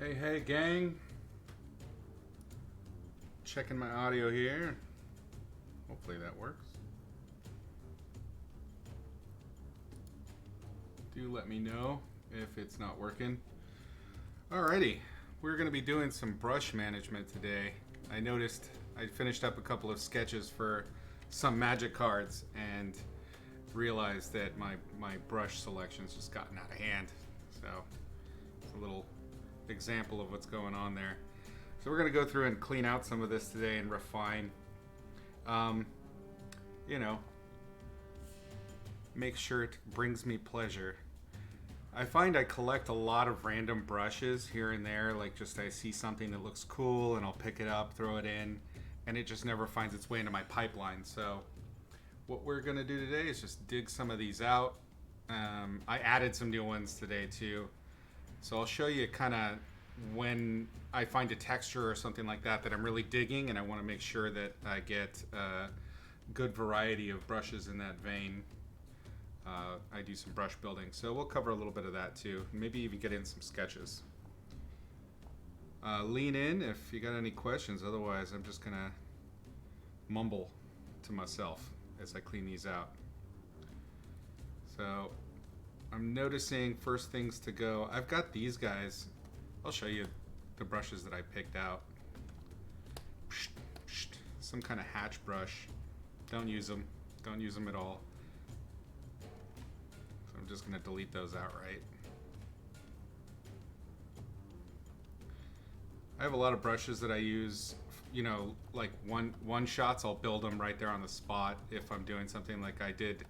Hey, gang. Checking my audio here. Hopefully that works. Do let me know if it's not working. Alrighty, we're going to be doing some brush management today. I noticed I finished up a couple of sketches for some magic cards and realized that my brush selection's just gotten out of hand. So it's a little example of what's going on there. So we're going to go through and clean out some of this today and refine. Make sure it brings me pleasure. I find I collect a lot of random brushes here and there, like just I see something that looks cool and I'll pick it up, throw it in, and it just never finds its way into my pipeline. So what we're going to do today is just dig some of these out. I added some new ones today too. So I'll show you kind of when I find a texture or something like that I'm really digging, and I want to make sure that I get a good variety of brushes in that vein. I do some brush building, so we'll cover a little bit of that too. Maybe even get in some sketches. Lean in if you got any questions, otherwise I'm just gonna mumble to myself as I clean these out. So I'm noticing first things to go. I've got these guys. I'll show you the brushes that I picked out. Some kind of hatch brush. Don't use them. Don't use them at all. So I'm just going to delete those outright. I have a lot of brushes that I use, like one shots. I'll build them right there on the spot if I'm doing something like I did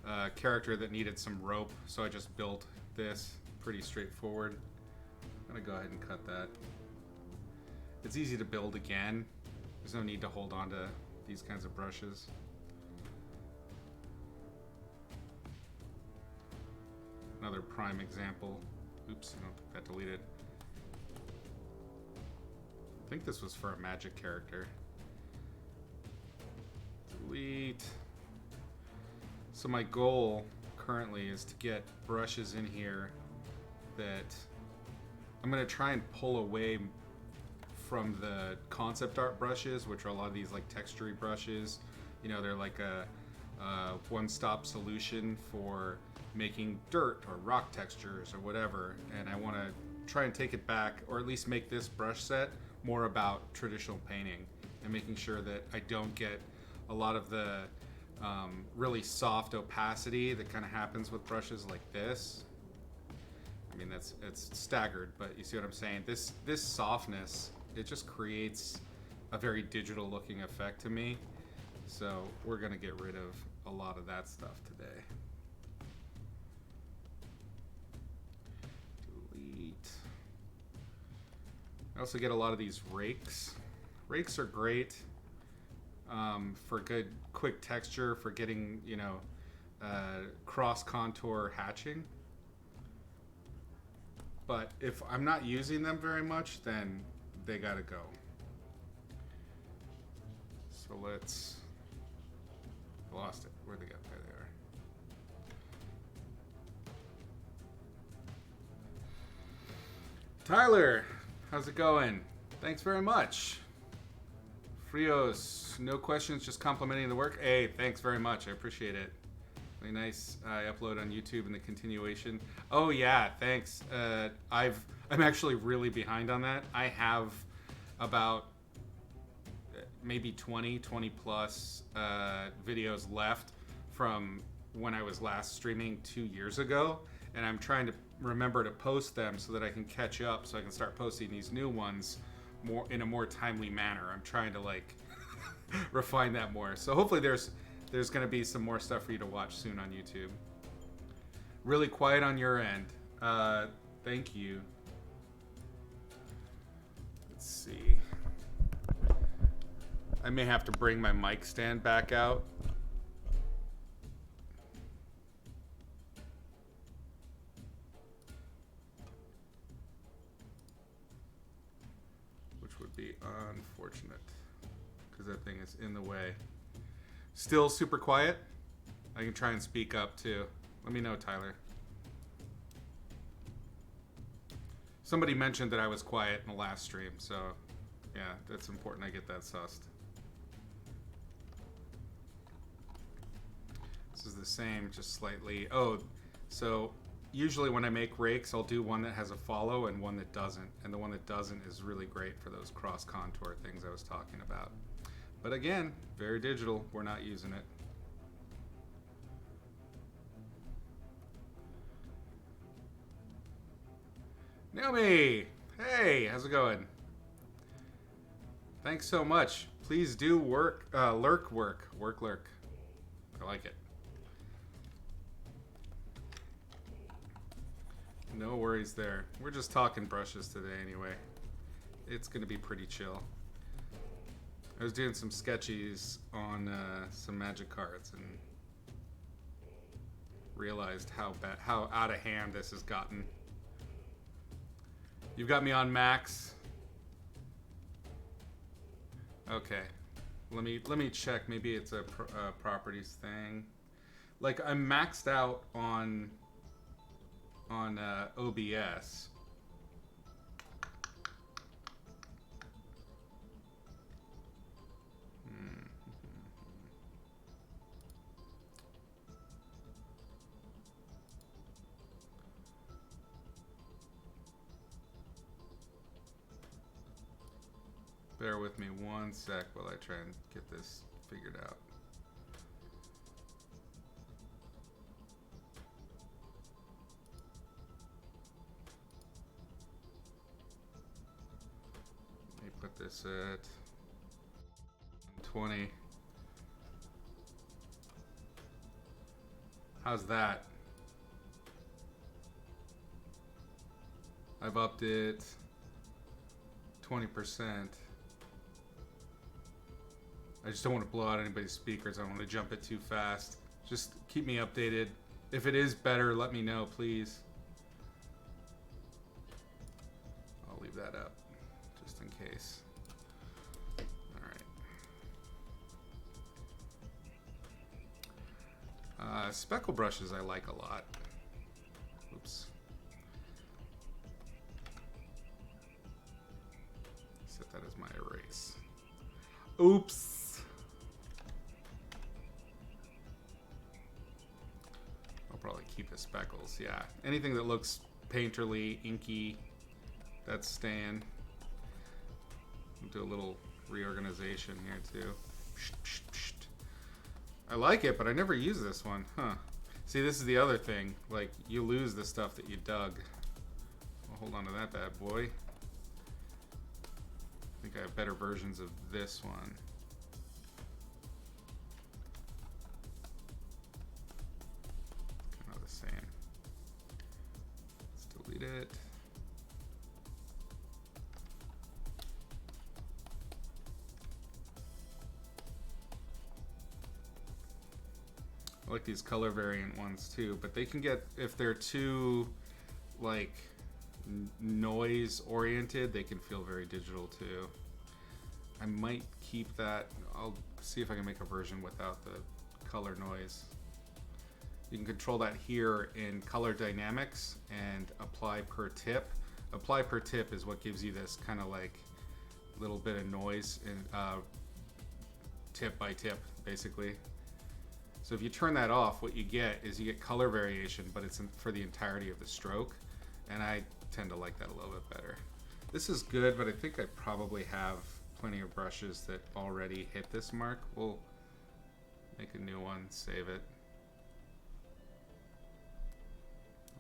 a character that needed some rope, so I just built this. Pretty straightforward. I'm gonna go ahead and cut that. It's easy to build again. There's no need to hold on to these kinds of brushes. Another prime example. Oops, I don't think that deleted. I think this was for a magic character. Delete. So my goal currently is to get brushes in here that I'm going to try and pull away from the concept art brushes, which are a lot of these like textury brushes. They're like a one-stop solution for making dirt or rock textures or whatever. And I want to try and take it back, or at least make this brush set more about traditional painting and making sure that I don't get a lot of the really soft opacity that kind of happens with brushes like this. I mean, it's staggered, but you see what I'm saying? This softness, it just creates a very digital looking effect to me. So we're gonna get rid of a lot of that stuff today. Delete. I also get a lot of these rakes. Rakes are great for good quick texture, for getting cross contour hatching. But if I'm not using them very much, then they gotta go. So let's... lost it. Where'd they go? There they are. Tyler, how's it going? Thanks very much. Frios, no questions, just complimenting the work. Hey, thanks very much. I appreciate it. Really nice. I upload on YouTube in the continuation. Oh yeah, thanks. I'm actually really behind on that. I have about maybe 20 plus videos left from when I was last streaming 2 years ago, and I'm trying to remember to post them so that I can catch up, so I can start posting these new ones more in a more timely manner. I'm trying to refine that more. So hopefully there's going to be some more stuff for you to watch soon on YouTube. Really quiet on your end. Thank you. Let's see. I may have to bring my mic stand back out. Which would be unfortunate, because that thing is in the way. Still super quiet? I can try and speak up too. Let me know, Tyler. Somebody mentioned that I was quiet in the last stream, so yeah, that's important I get that sussed. This is the same, just slightly. Oh, so usually when I make rakes, I'll do one that has a follow and one that doesn't. And the one that doesn't is really great for those cross contour things I was talking about. But again, very digital. We're not using it. Naomi! Hey, how's it going? Thanks so much. Please do lurk. I like it. No worries there. We're just talking brushes today anyway. It's going to be pretty chill. I was doing some sketchies on some magic cards and realized how out of hand this has gotten. You've got me on max. Okay. Let me check. Maybe it's a properties thing. Like I'm maxed out on OBS. Bear with me one sec while I try and get this figured out. Let me put this at 20. How's that? I've upped it 20%. I just don't want to blow out anybody's speakers. I don't want to jump it too fast. Just keep me updated. If it is better, let me know, please. I'll leave that up, just in case. All right. Speckle brushes I like a lot. Oops. Set that as my erase. Oops. Probably keep the speckles. Yeah, anything that looks painterly, inky, that's staying. I'll do a little reorganization here too. I like it, but I never use this one. Huh. See, this is the other thing. Like, you lose the stuff that you dug. I'll hold on to that bad boy. I think I have better versions of this one. It. I like these color variant ones too, but they can get, if they're too like noise oriented, they can feel very digital too. I might keep that. I'll see if I can make a version without the color noise. You can control that here in color dynamics and apply per tip. Apply per tip is what gives you this kind of like little bit of noise in tip by tip, basically. So if you turn that off, what you get is you get color variation, but it's for the entirety of the stroke. And I tend to like that a little bit better. This is good, but I think I probably have plenty of brushes that already hit this mark. We'll make a new one, save it.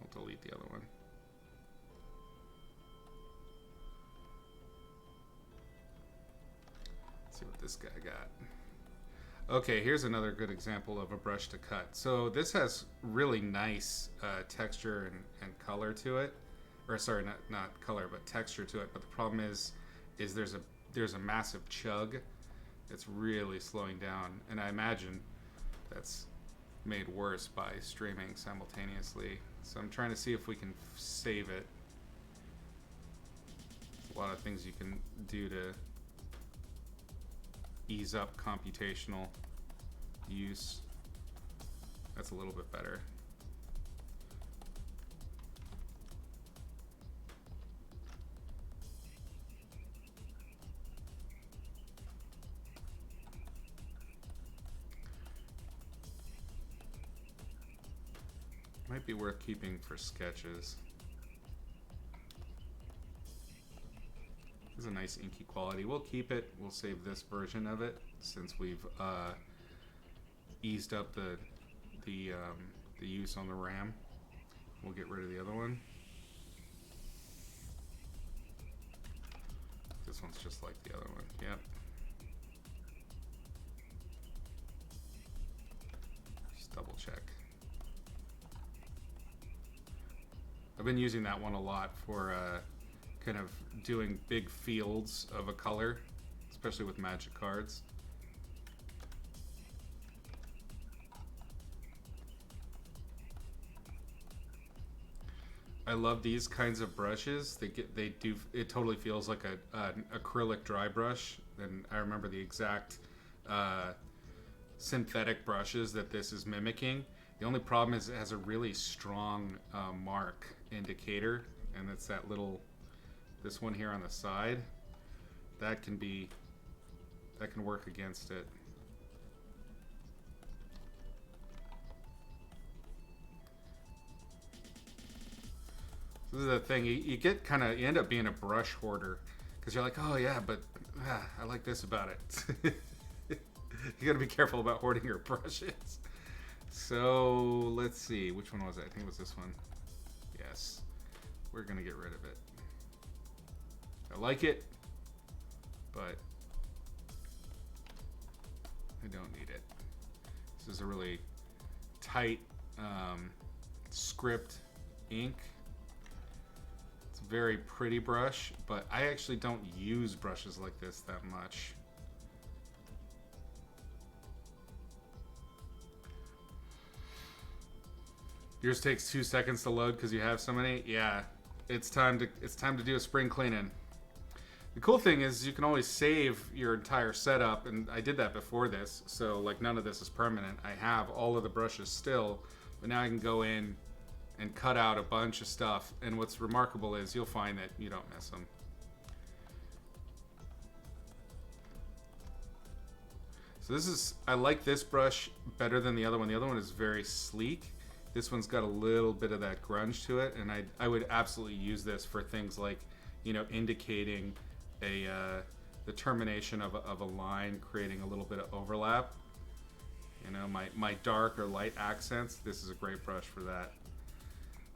I'll delete the other one. Let's see what this guy got. Okay, here's another good example of a brush to cut. So this has really nice texture and color to it. Or sorry, not color, but texture to it. But the problem is there's a massive chug that's really slowing down. And I imagine that's made worse by streaming simultaneously. So I'm trying to see if we can save it. A lot of things you can do to ease up computational use. That's a little bit better. Might be worth keeping for sketches. This is a nice inky quality. We'll keep it. We'll save this version of it since we've eased up the use on the RAM. We'll get rid of the other one. This one's just like the other one. Yep. Just double check. I've been using that one a lot for kind of doing big fields of a color, especially with magic cards. I love these kinds of brushes. They do, it totally feels like an acrylic dry brush. And I remember the exact synthetic brushes that this is mimicking. The only problem is it has a really strong mark indicator, and it's that little, this one here on the side. That can work against it. This is the thing, you get kind of, you end up being a brush hoarder because you're like, oh yeah, but I like this about it. You gotta be careful about hoarding your brushes. So let's see, which one was it? I think it was this one. Yes, we're gonna get rid of it. I like it, but I don't need it. This is a really tight script ink. Very pretty brush, but I actually don't use brushes like this that much. Yours takes 2 seconds to load because you have so many. Yeah, it's time to do a spring cleaning. The cool thing is you can always save your entire setup, and I did that before this, so like none of this is permanent. I have all of the brushes still, but now I can go in and cut out a bunch of stuff, and what's remarkable is you'll find that you don't miss them. So this is, I like this brush better than the other one. The other one is very sleek. This one's got a little bit of that grunge to it, and I would absolutely use this for things like, you know, indicating the termination of a line, creating a little bit of overlap. You know, my dark or light accents, this is a great brush for that.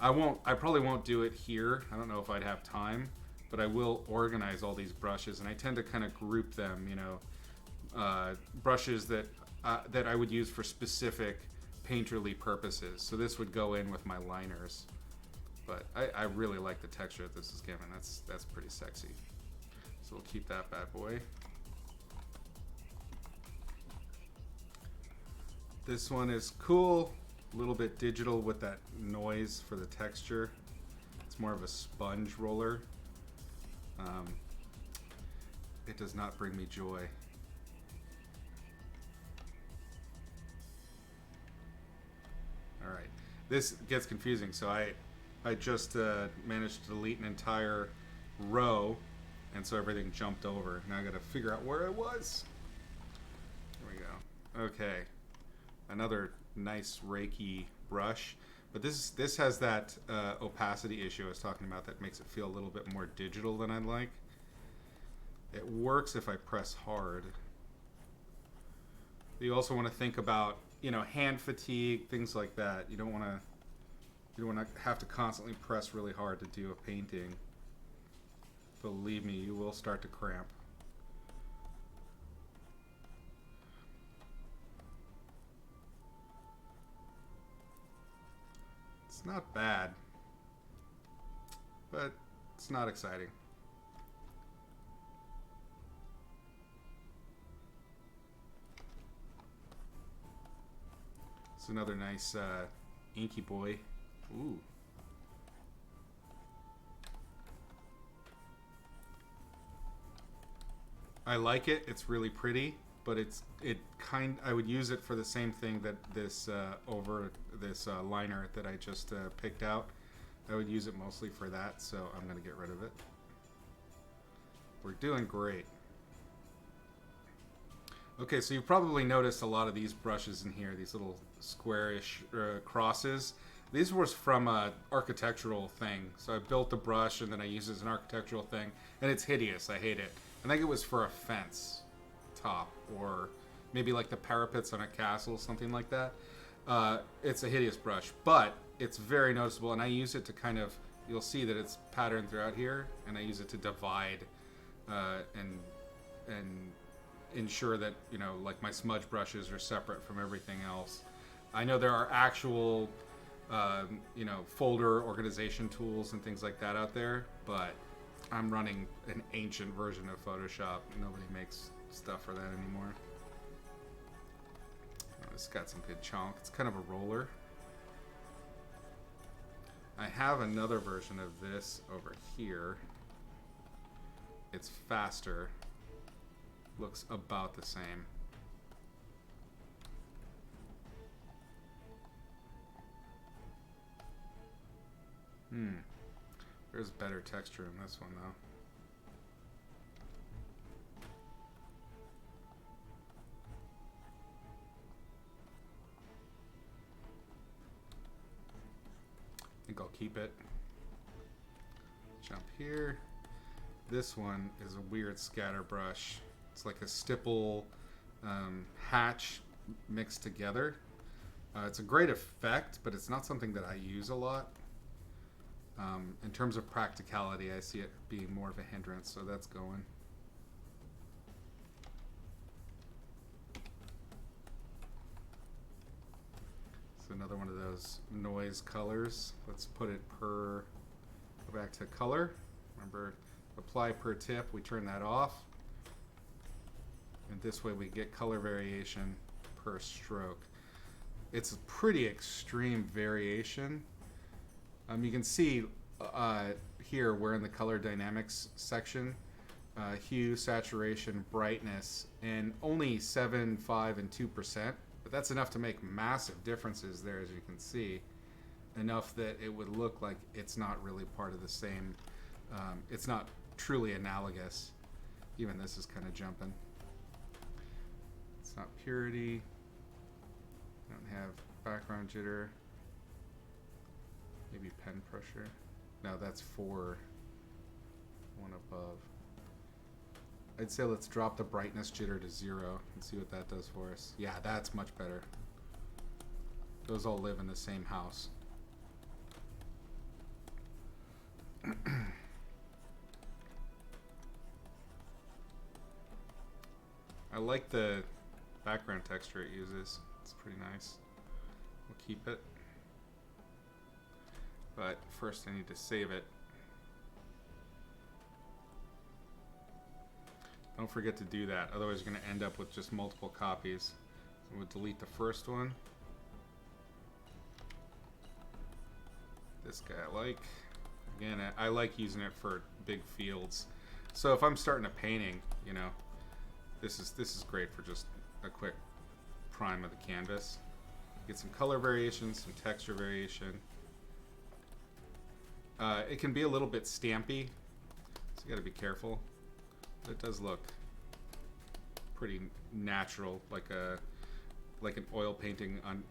I probably won't do it here. I don't know if I'd have time, but I will organize all these brushes, and I tend to kind of group them, you know, brushes that I would use for specific painterly purposes. So this would go in with my liners, but I really like the texture that this is given. That's pretty sexy. So we'll keep that bad boy. This one is cool. A little bit digital with that noise for the texture. It's more of a sponge roller. It does not bring me joy. All right, this gets confusing. So I just managed to delete an entire row, and so everything jumped over. Now I got to figure out where I was. There we go. Okay, another nice Reiki brush, but this has that opacity issue I was talking about that makes it feel a little bit more digital than I'd like. It works if I press hard. You also want to think about, you know, hand fatigue, things like that. You don't want to have to constantly press really hard to do a painting. Believe me, you will start to cramp. It's not bad, but it's not exciting. It's another nice inky boy. Ooh. I like it. It's really pretty, but I would use it for the same thing that this over this liner that I just picked out. I would use it mostly for that, so I'm gonna get rid of it. We're doing great. Okay, so you've probably noticed a lot of these brushes in here, these little squarish crosses. These was from a architectural thing. So I built the brush and then I used it as an architectural thing. And it's hideous. I hate it. I think it was for a fence top or maybe like the parapets on a castle, something like that. It's a hideous brush, but it's very noticeable. And I use it to kind of, you'll see that it's patterned throughout here. And I use it to divide and ensure that, you know, like my smudge brushes are separate from everything else. I know there are actual you know, folder organization tools and things like that out there, but I'm running an ancient version of Photoshop. Nobody makes stuff for that anymore. Oh, it's got some good chunk. It's kind of a roller. I have another version of this over here. It's faster. Looks about the same. There's better texture in this one, though. I think I'll keep it. Jump here. This one is a weird scatter brush. It's like a stipple hatch mixed together. It's a great effect, but it's not something that I use a lot. In terms of practicality, I see it being more of a hindrance, so that's going. It's another one of those noise colors. Let's put it per, go back to color. Remember, apply per tip, we turn that off. And this way we get color variation per stroke. It's a pretty extreme variation. You can see here we're in the color dynamics section. Hue, saturation, brightness, and only 7, 5, and 2%. But that's enough to make massive differences there, as you can see. Enough that it would look like it's not really part of the same, it's not truly analogous. Even this is kind of jumping. It's not purity. Don't have background jitter. Maybe pen pressure. No, that's for one above. I'd say let's drop the brightness jitter to 0 and see what that does for us. Yeah, that's much better. Those all live in the same house. I like the background texture it uses. It's pretty nice. We'll keep it. But first I need to save it. Don't forget to do that, otherwise you're going to end up with just multiple copies. So we'll delete the first one. This guy I like. Again, I like using it for big fields. So if I'm starting a painting, you know, this is great for just a quick prime of the canvas. Get some color variation, some texture variation. It can be a little bit stampy, so you got to be careful. But it does look pretty natural, like an oil painting, an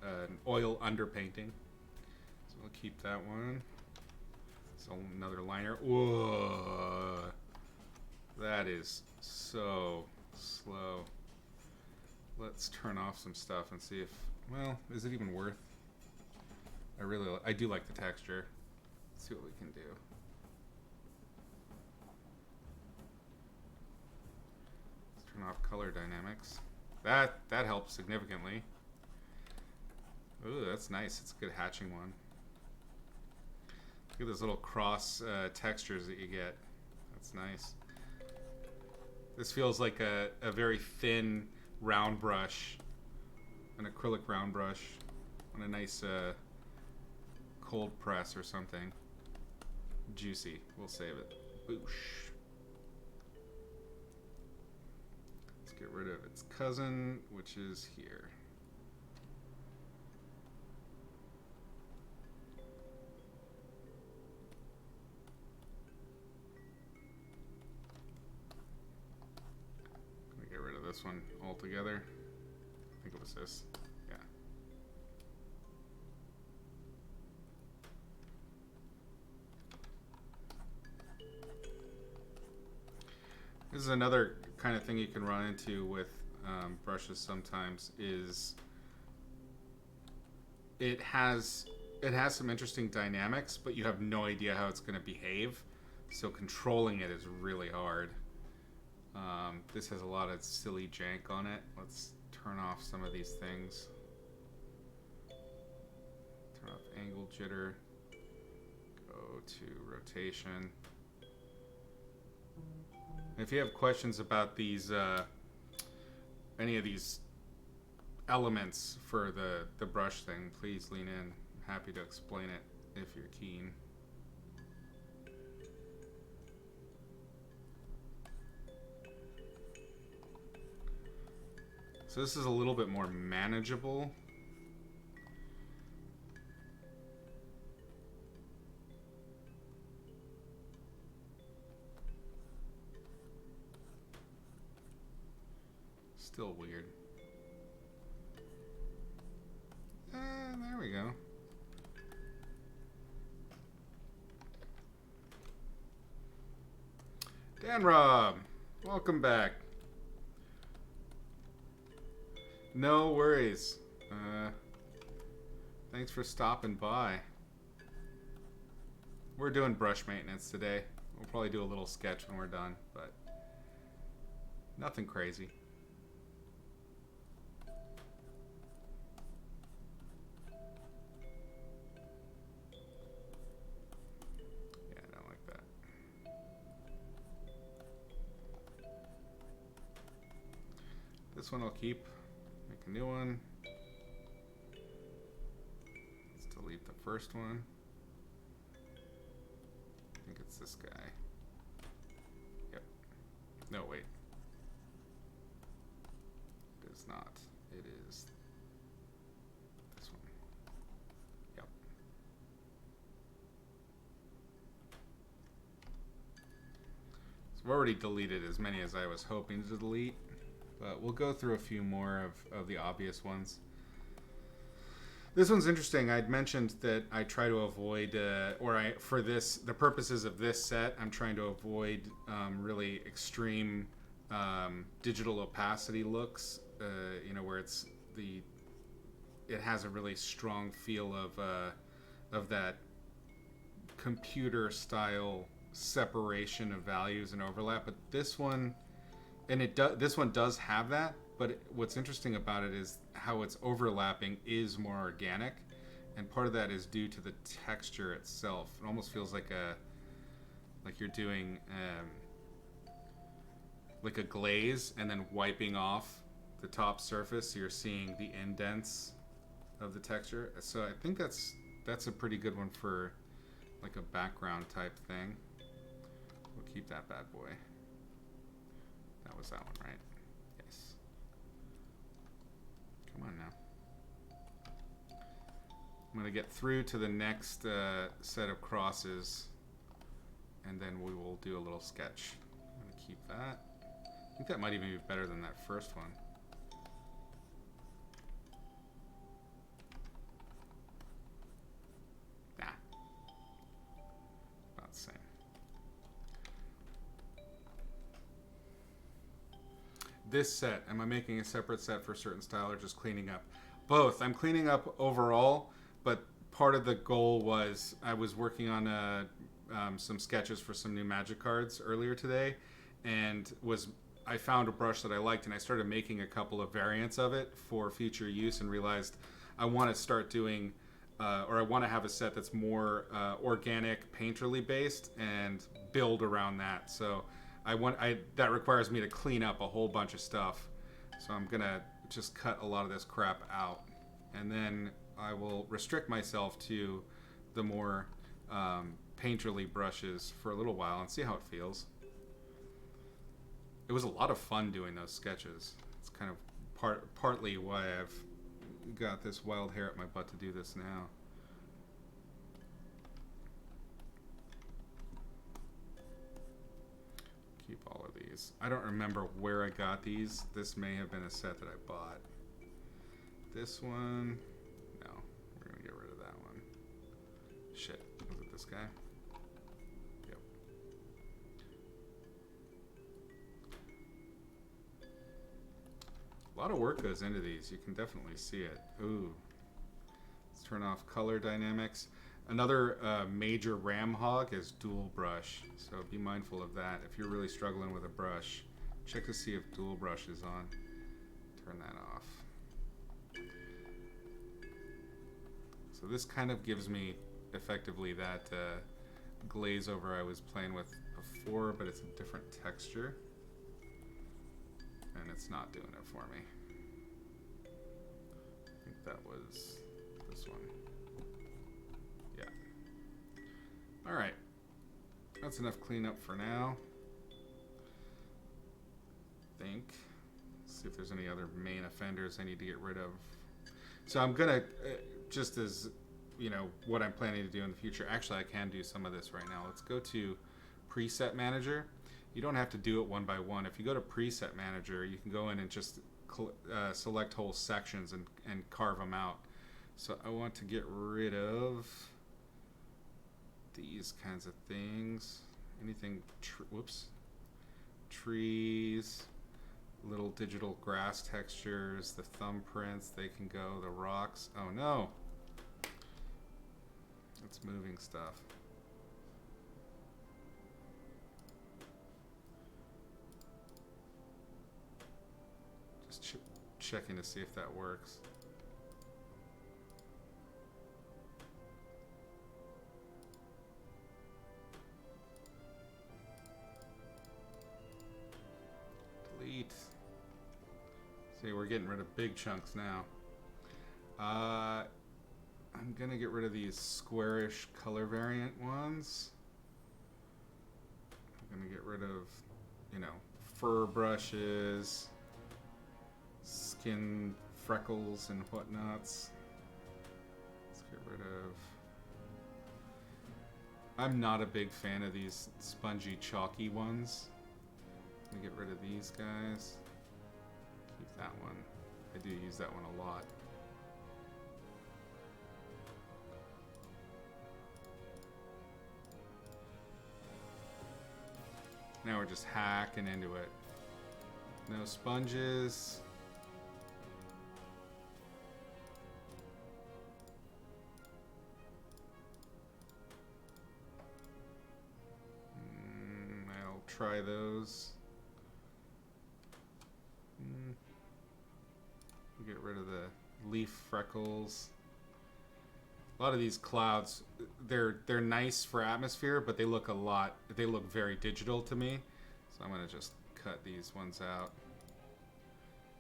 oil underpainting. So we'll keep that one. So another liner. Whoa, that is so slow. Let's turn off some stuff and see if, well, is it even worth? I do like the texture. Let's see what we can do. Let's turn off color dynamics. That helps significantly. Ooh, that's nice. It's a good hatching one. Look at those little cross textures that you get. That's nice. This feels like a very thin round brush, an acrylic round brush on a nice cold press or something. Juicy. We'll save it. Boosh. Let's get rid of its cousin, which is here. Let me get rid of this one altogether. I think it was this. Yeah. This is another kind of thing you can run into with brushes sometimes is it has some interesting dynamics, but you have no idea how it's going to behave. So controlling it is really hard. This has a lot of silly jank on it. Let's turn off some of these things. Turn off angle jitter. Go to rotation. If you have questions about these, any of these elements for the brush thing, please lean in. I'm happy to explain it if you're keen. So this is a little bit more manageable. Still weird. There we go. Dan Rob, welcome back. No worries. Thanks for stopping by. We're doing brush maintenance today. We'll probably do a little sketch when we're done, but nothing crazy. Yeah, I don't like that. This one I'll keep. Make a new one. Let's delete the first one. I think it's this guy. Yep. No, wait. It is not. It is this one. Yep. So I've already deleted as many as I was hoping to delete. But we'll go through a few more of the obvious ones. This one's interesting. I'd mentioned that I try to avoid, for the purposes of this set, I'm trying to avoid really extreme digital opacity looks. Where it has a really strong feel of that computer style separation of values and overlap. But this one. And this one does have that, but what's interesting about it is how it's overlapping is more organic, and part of that is due to the texture itself. It almost feels like you're doing like a glaze and then wiping off the top surface, so you're seeing the indents of the texture. So I think that's a pretty good one for like a background type thing. We'll keep that bad boy. That was that one, right? Yes. Come on now. I'm going to get through to the next set of crosses, and then we will do a little sketch. I'm going to keep that. I think that might even be better than that first one. Nah. About the same. This set, am I making a separate set for a certain style or just cleaning up? Both. I'm cleaning up overall, but part of the goal was I was working on some sketches for some new magic cards earlier today, and I found a brush that I liked, and I started making a couple of variants of it for future use, and realized I want to start doing, or I want to have a set that's more organic, painterly based, and build around that. So that requires me to clean up a whole bunch of stuff. So I'm gonna just cut a lot of this crap out, and then I will restrict myself to the more painterly brushes for a little while and see how it feels. It was a lot of fun doing those sketches. It's kind of partly why I've got this wild hair at my butt to do this now. Keep all of these. I don't remember where I got these. This may have been a set that I bought. This one, no, we're gonna get rid of that one. Shit, was it this guy? Yep. A lot of work goes into these. You can definitely see it. Ooh. Let's turn off color dynamics. Another major RAM hog is dual brush. So be mindful of that. If you're really struggling with a brush, check to see if dual brush is on. Turn that off. So this kind of gives me effectively that glaze over I was playing with before, but it's a different texture. And it's not doing it for me. I think that was this one. Yeah. Alright. That's enough cleanup for now. Think. See if there's any other main offenders I need to get rid of. So I'm gonna, just as, you know, what I'm planning to do in the future. Actually, I can do some of this right now. Let's go to Preset Manager. You don't have to do it one by one. If you go to Preset Manager, you can go in and just select whole sections and carve them out. So I want to get rid of these kinds of things. Anything, whoops, trees, little digital grass textures, the thumbprints, they can go, the rocks. Oh no, it's moving stuff. Just checking to see if that works. Delete. See, we're getting rid of big chunks now. I'm gonna get rid of these squarish color variant ones. I'm gonna get rid of, you know, fur brushes, skin freckles and whatnots. Let's get rid of... I'm not a big fan of these spongy, chalky ones. Let me get rid of these guys. Keep that one. I do use that one a lot. Now we're just hacking into it. No sponges. I'll try those. Get rid of the leaf freckles. A lot of these clouds, they're nice for atmosphere, but they look very digital to me. So I'm gonna just cut these ones out.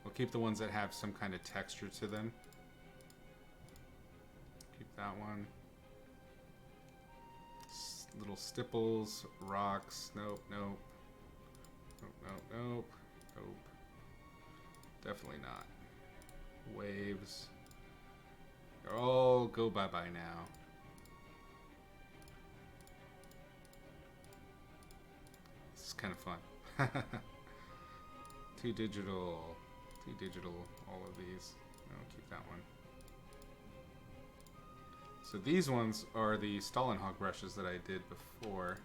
We'll keep the ones that have some kind of texture to them. Keep that one. Little stipples, rocks, nope, nope. Nope, nope, nope, nope. Definitely not. Waves. Oh, go bye-bye now. This is kind of fun. Too digital, all of these. No, keep that one. So these ones are the Stalinhog brushes that I did before.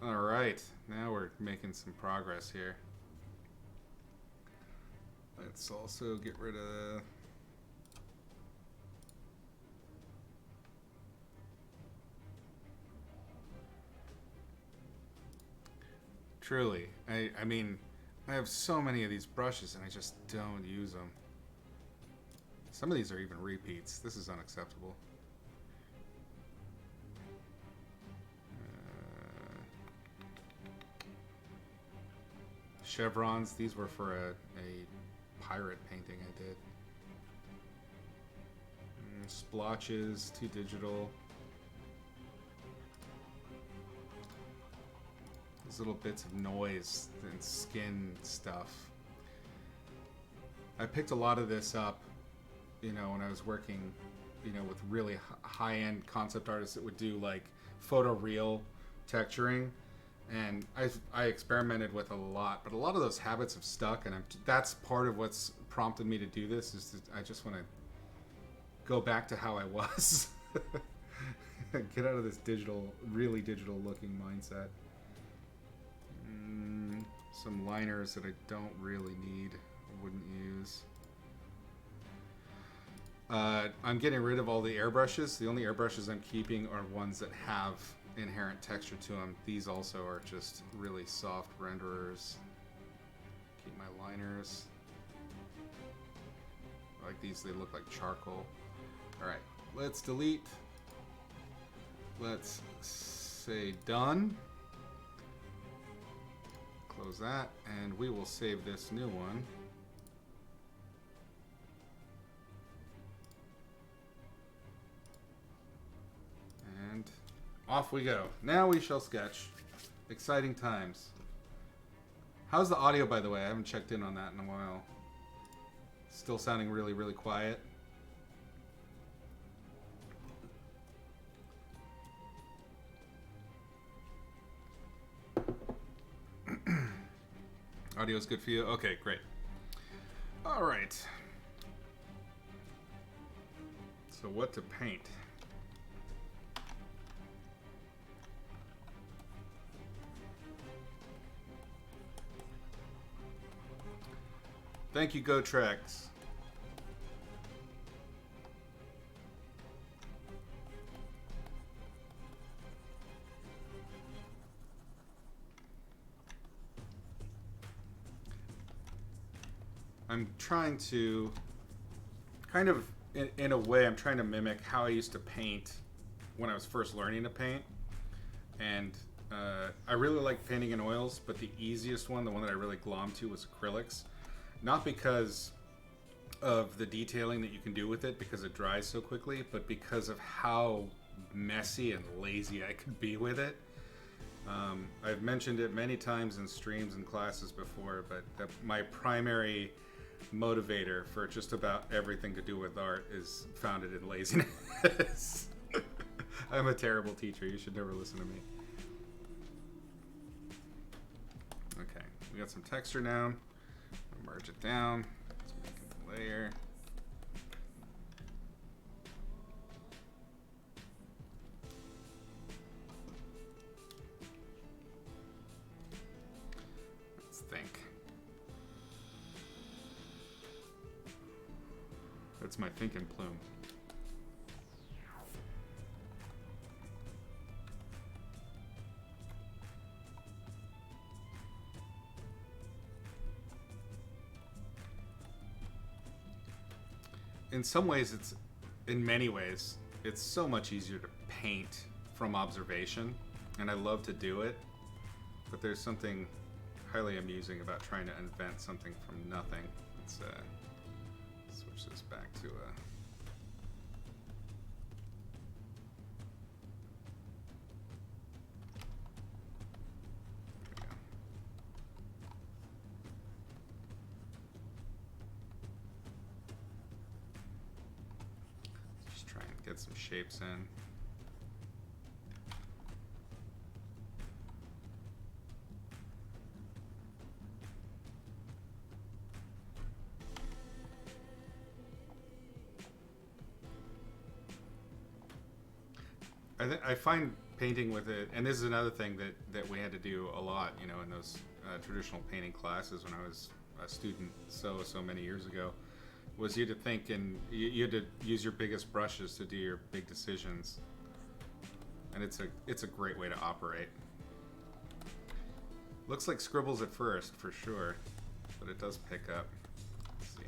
Alright, now we're making some progress here. Let's also get rid of... Truly, I mean, I have so many of these brushes and I just don't use them. Some of these are even repeats. This is unacceptable. Chevrons, these were for a pirate painting I did. Splotches, too digital. These little bits of noise and skin stuff. I picked a lot of this up, you know, when I was working, you know, with really high-end concept artists that would do like photoreal texturing. And I experimented with a lot, but a lot of those habits have stuck, and that's part of what's prompted me to do this. Is that I just want to go back to how I was, get out of this digital, really digital-looking mindset. Some liners that I don't really need. wouldn't use. I'm getting rid of all the airbrushes. The only airbrushes I'm keeping are ones that have inherent texture to them. These also are just really soft renderers. Keep my liners. I like these, they look like charcoal. Alright, let's delete. Let's say done. Close that, and we will save this new one. And off we go. Now we shall sketch. Exciting times. How's the audio, by the way? I haven't checked in on that in a while. Still sounding really, really quiet. Audio's good for you? Okay, great. All right. So what to paint? Thank you, GoTrex. I'm trying to kind of, in a way, I'm trying to mimic how I used to paint when I was first learning to paint. And I really like painting in oils, but the easiest one, the one that I really glommed to, was acrylics. Not because of the detailing that you can do with it, because it dries so quickly, but because of how messy and lazy I could be with it. I've mentioned it many times in streams and classes before, but my primary motivator for just about everything to do with art is founded in laziness. I'm a terrible teacher. You should never listen to me. Okay, we got some texture now. Merge it down. Let's make it a layer. Let's think. That's my thinking plume. In some ways, in many ways, it's so much easier to paint from observation, and I love to do it, but there's something highly amusing about trying to invent something from nothing. Let's switch this back to a... Get some shapes in. I find painting with it, and this is another thing that we had to do a lot, you know, in those traditional painting classes when I was a student so many years ago, was you had to think, and you had to use your biggest brushes to do your big decisions. And it's a great way to operate. Looks like scribbles at first, for sure, but it does pick up. Let's see.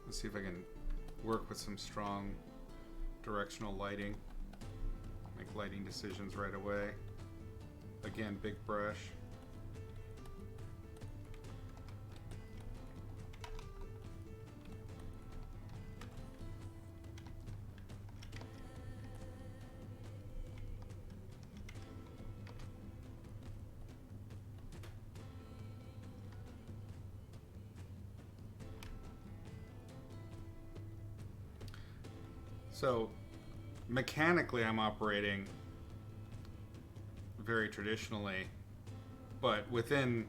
Let's see if I can work with some strong directional lighting. Make lighting decisions right away. Again, big brush. So mechanically, I'm operating very traditionally, but within,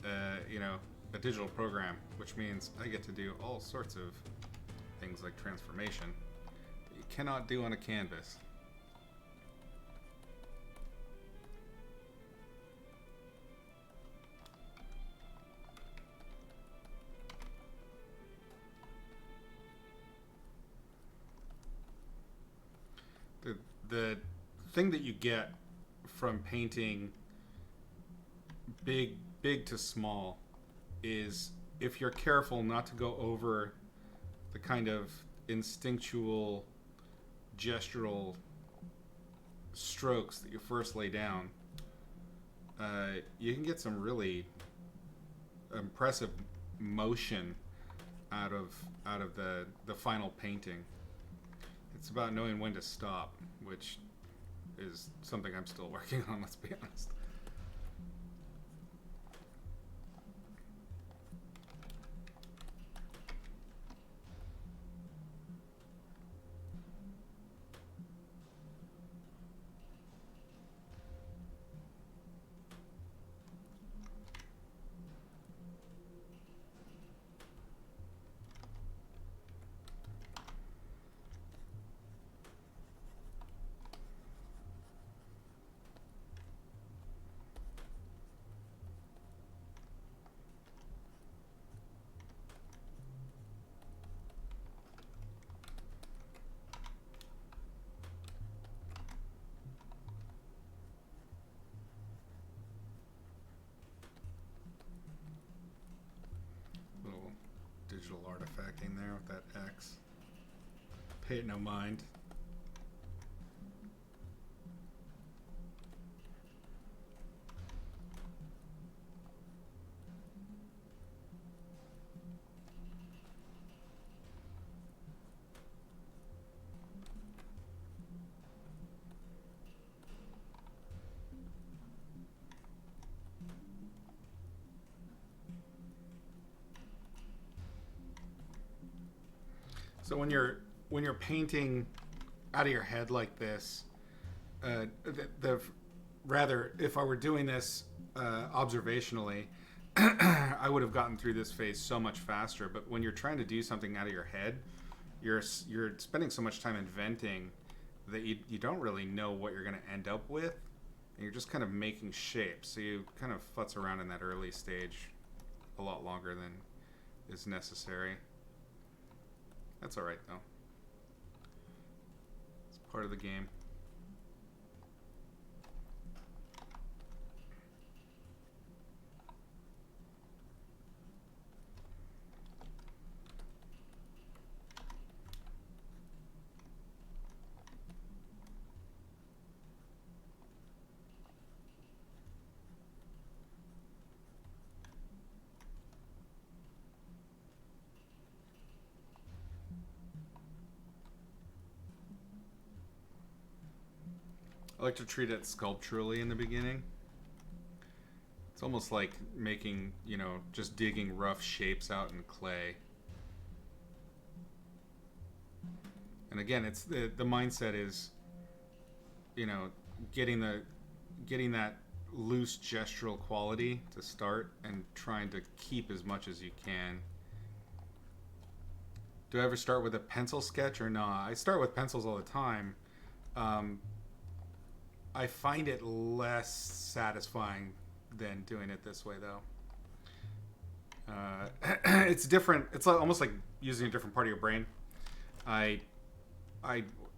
a digital program, which means I get to do all sorts of things like transformation that you cannot do on a canvas. The thing that you get from painting big to small is if you're careful not to go over the kind of instinctual gestural strokes that you first lay down, you can get some really impressive motion out of the final painting. It's about knowing when to stop, which is something I'm still working on, let's be honest. Little digital artifacting there with that X. Pay it no mind. So when you're painting out of your head like this, rather, if I were doing this observationally, I would have gotten through this phase so much faster. But when you're trying to do something out of your head, you're spending so much time inventing that you don't really know what you're going to end up with, and you're just kind of making shapes. So you kind of futz around in that early stage a lot longer than is necessary. That's all right, though. It's part of the game. I like to treat it sculpturally in the beginning. It's almost like making, just digging rough shapes out in clay. And again, it's the mindset is, getting that loose gestural quality to start and trying to keep as much as you can. Do I ever start with a pencil sketch or not? I start with pencils all the time. I find it less satisfying than doing it this way, though. It's different. It's almost like using a different part of your brain. I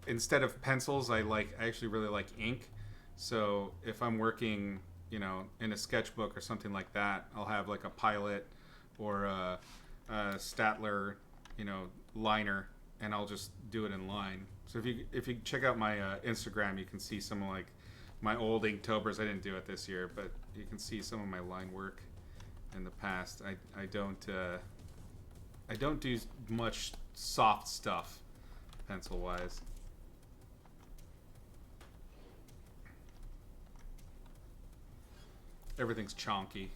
instead of pencils, I actually really like ink. So if I'm working, in a sketchbook or something like that, I'll have like a Pilot or a Statler, liner, and I'll just do it in line. So if you check out my Instagram, you can see some of my old Inktober's. I didn't do it this year, but you can see some of my line work in the past. I don't do much soft stuff pencil wise. Everything's chonky.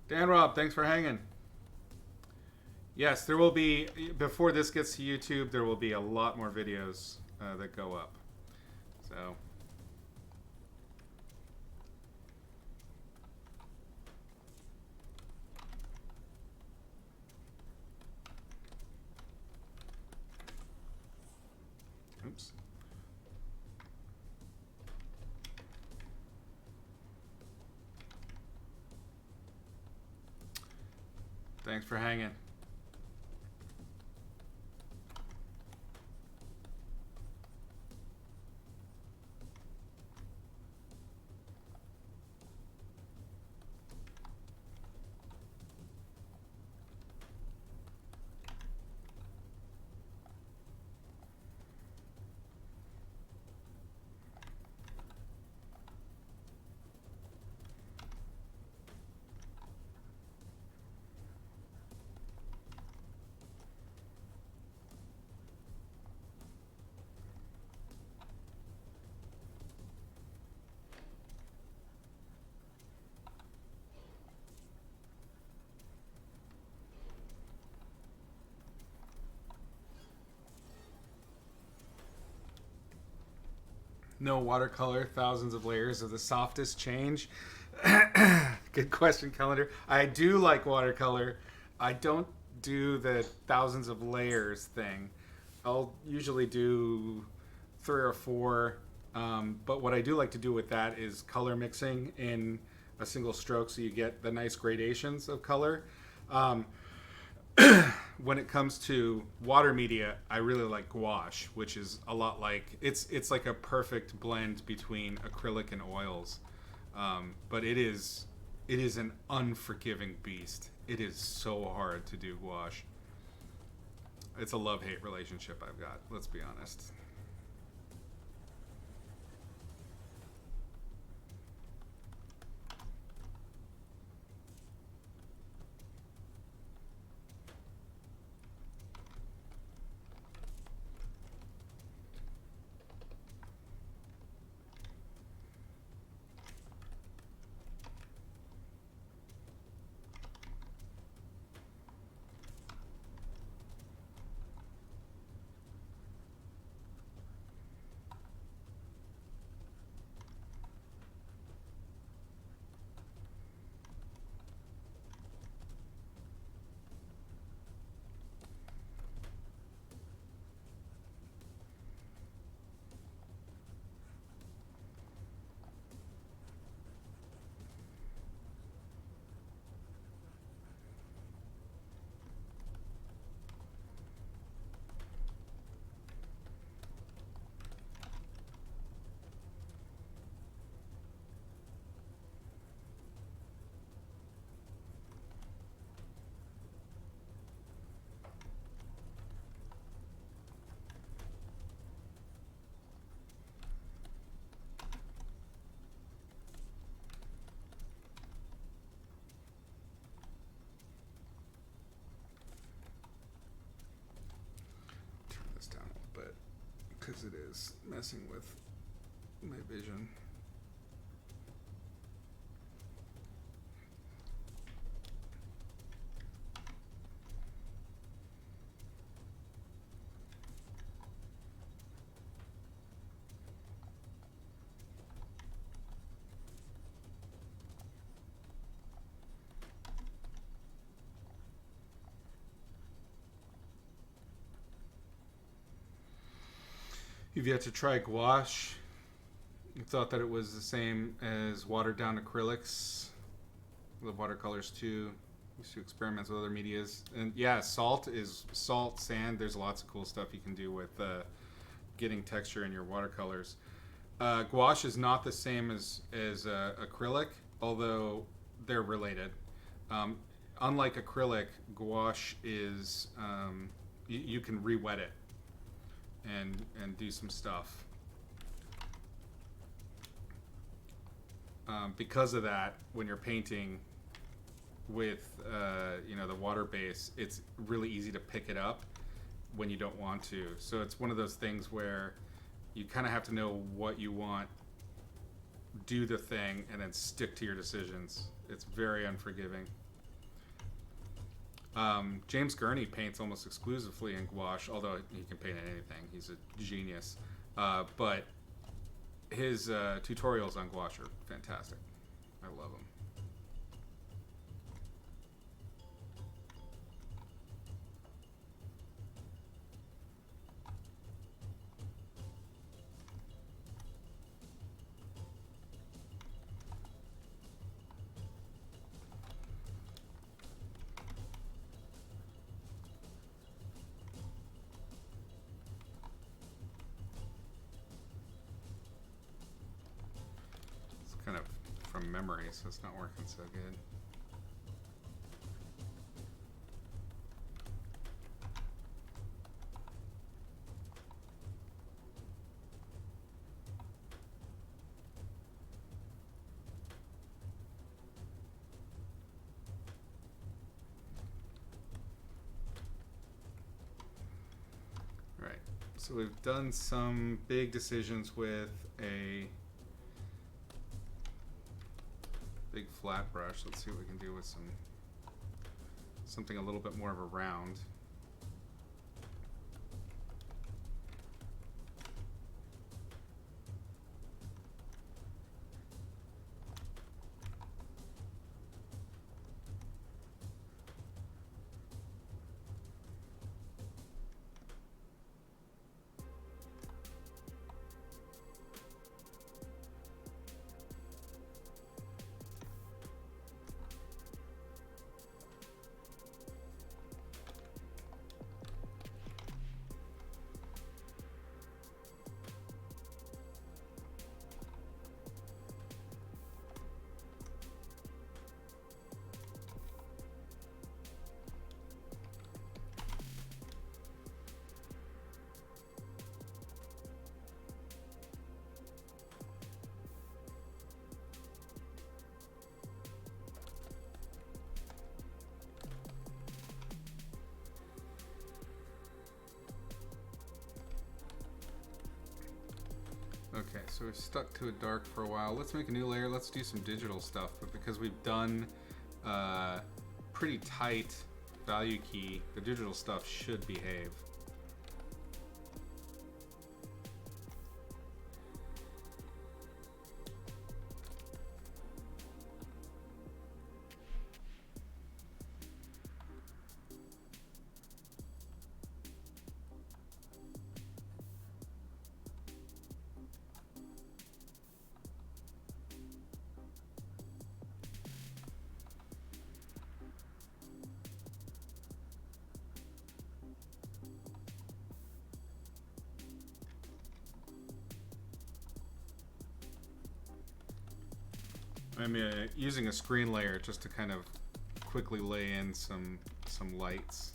Dan Rob, thanks for hanging. Yes, there will be, before this gets to YouTube, there will be a lot more videos that go up. So. Oops. Thanks for hanging. No watercolor, thousands of layers of the softest change. Good question, Calendar. I do like watercolor. I don't do the thousands of layers thing. I'll usually do 3 or 4. But what I do like to do with that is color mixing in a single stroke so you get the nice gradations of color. When it comes to water media, I really like gouache, which is a lot like it's like a perfect blend between acrylic and oils. But it is an unforgiving beast. It is so hard to do gouache. It's a love-hate relationship I've got. Let's be honest. Down a little bit because it is messing with my vision. You've yet to try gouache. You thought that it was the same as watered down acrylics. I love watercolors too. Used to experiment with other medias. And yeah, salt, sand. There's lots of cool stuff you can do with getting texture in your watercolors. Gouache is not the same as acrylic, although they're related. Unlike acrylic, gouache is you can re-wet it and do some stuff. Because of that, when you're painting with the water base, it's really easy to pick it up when you don't want to. So it's one of those things where you kind of have to know what you want, do the thing, and then stick to your decisions. It's very unforgiving. James Gurney paints almost exclusively in gouache, although he can paint anything. He's a genius. But his tutorials on gouache are fantastic. I love them. Kind of from memory, so it's not working so good. Right, so we've done some big decisions with a big flat brush. Let's see what we can do with something a little bit more of a round. Okay, so we've stuck to a dark for a while. Let's make a new layer. Let's do some digital stuff. But because we've done pretty tight value key, the digital stuff should behave. I'm using a screen layer just to kind of quickly lay in some lights.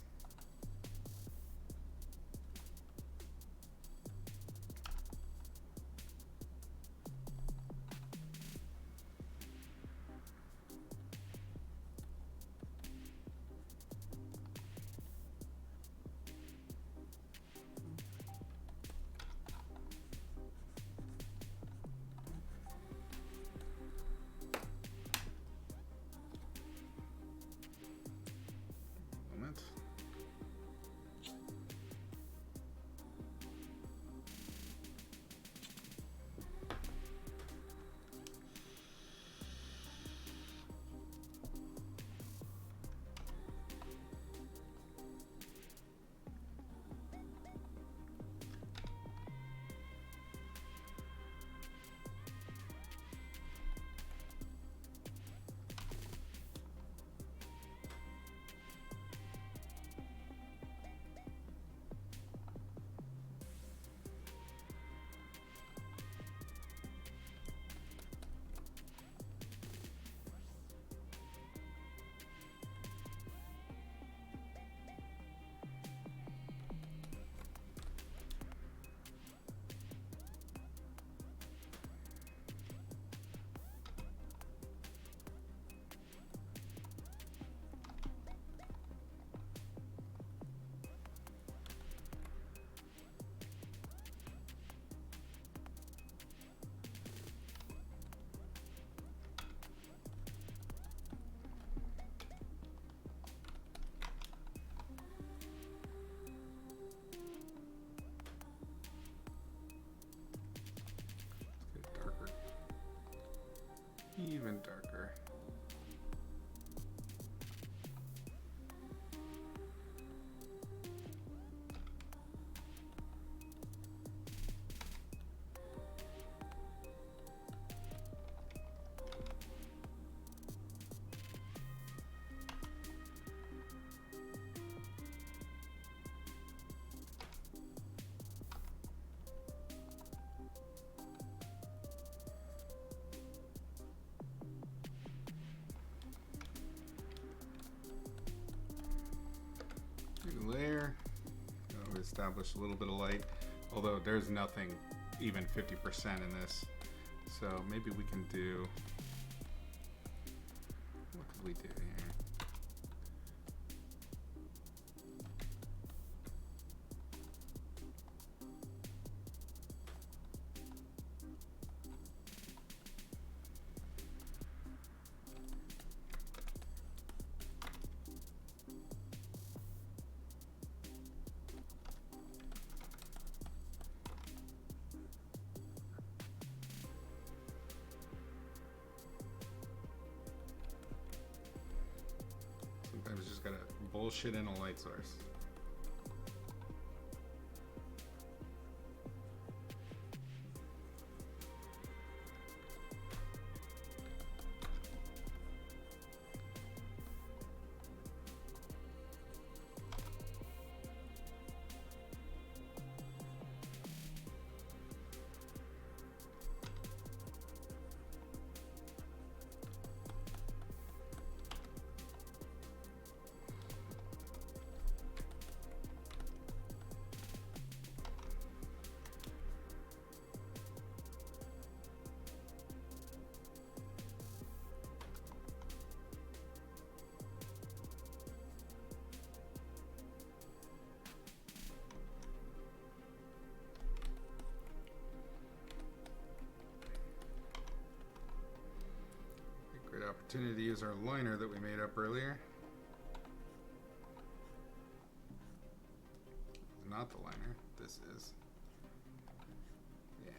even darker. Layer. Establish a little bit of light, although there's nothing even 50% in this. So maybe we can do, what could we do here? Sometimes just gotta bullshit in a light source. Great opportunity to use our liner that we made up earlier. Not the liner, this is. Yeah.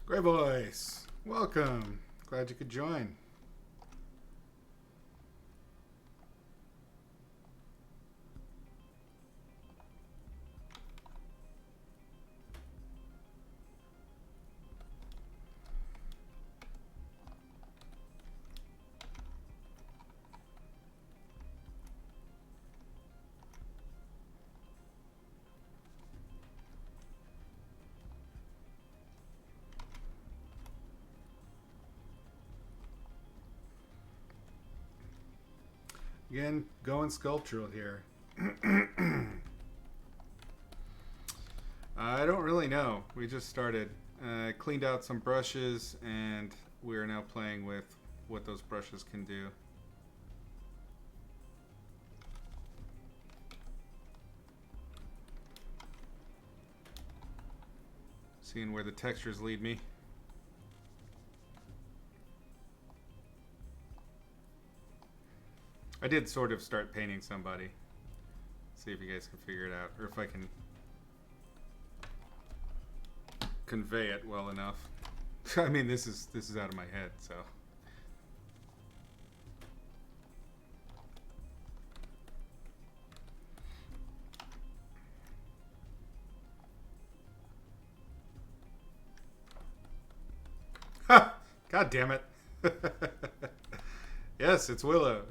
Great voice. Welcome. Glad you could join. Again, going sculptural here. I don't really know. We just started. Cleaned out some brushes, and we're now playing with what those brushes can do. Seeing where the textures lead me. I did sort of start painting somebody. See if you guys can figure it out, or if I can convey it well enough. I mean, this is out of my head, so. Ha! God damn it. Yes, it's Willow.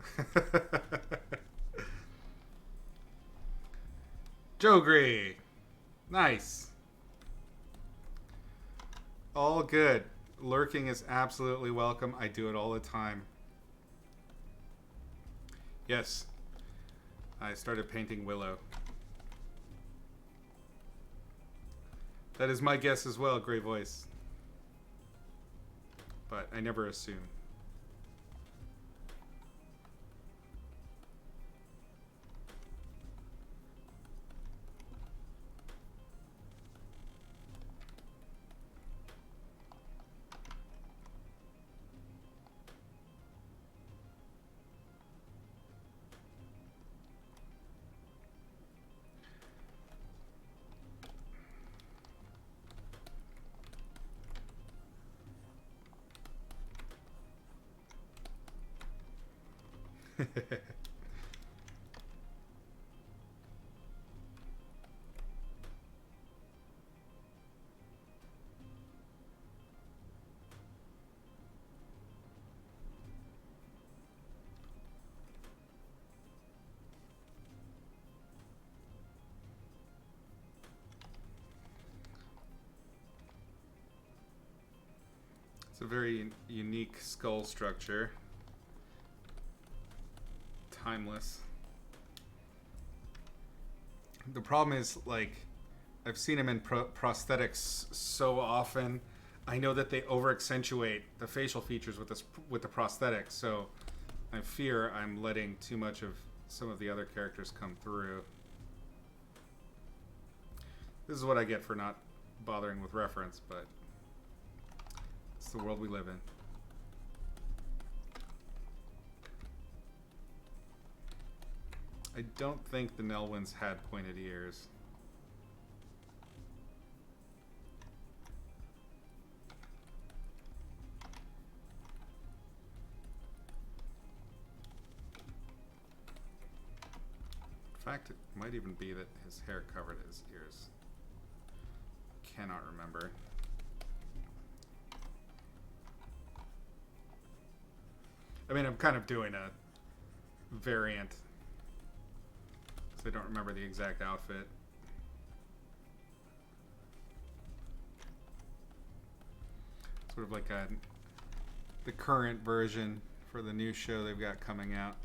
Jogri. Nice. All good. Lurking is absolutely welcome. I do it all the time. Yes. I started painting Willow. That is my guess as well, Grey Voice. But I never assume. It's a very unique skull structure. Timeless. The problem is, like, I've seen him in prosthetics so often. I know that they over accentuate the facial features with the prosthetics, so I fear I'm letting too much of some of the other characters come through. This is what I get for not bothering with reference, but it's the world we live in. I don't think the Nelwyns had pointed ears. In fact, it might even be that his hair covered his ears. Cannot remember. I mean, I'm kind of doing a variant. I don't remember the exact outfit. Sort of like the current version for the new show they've got coming out.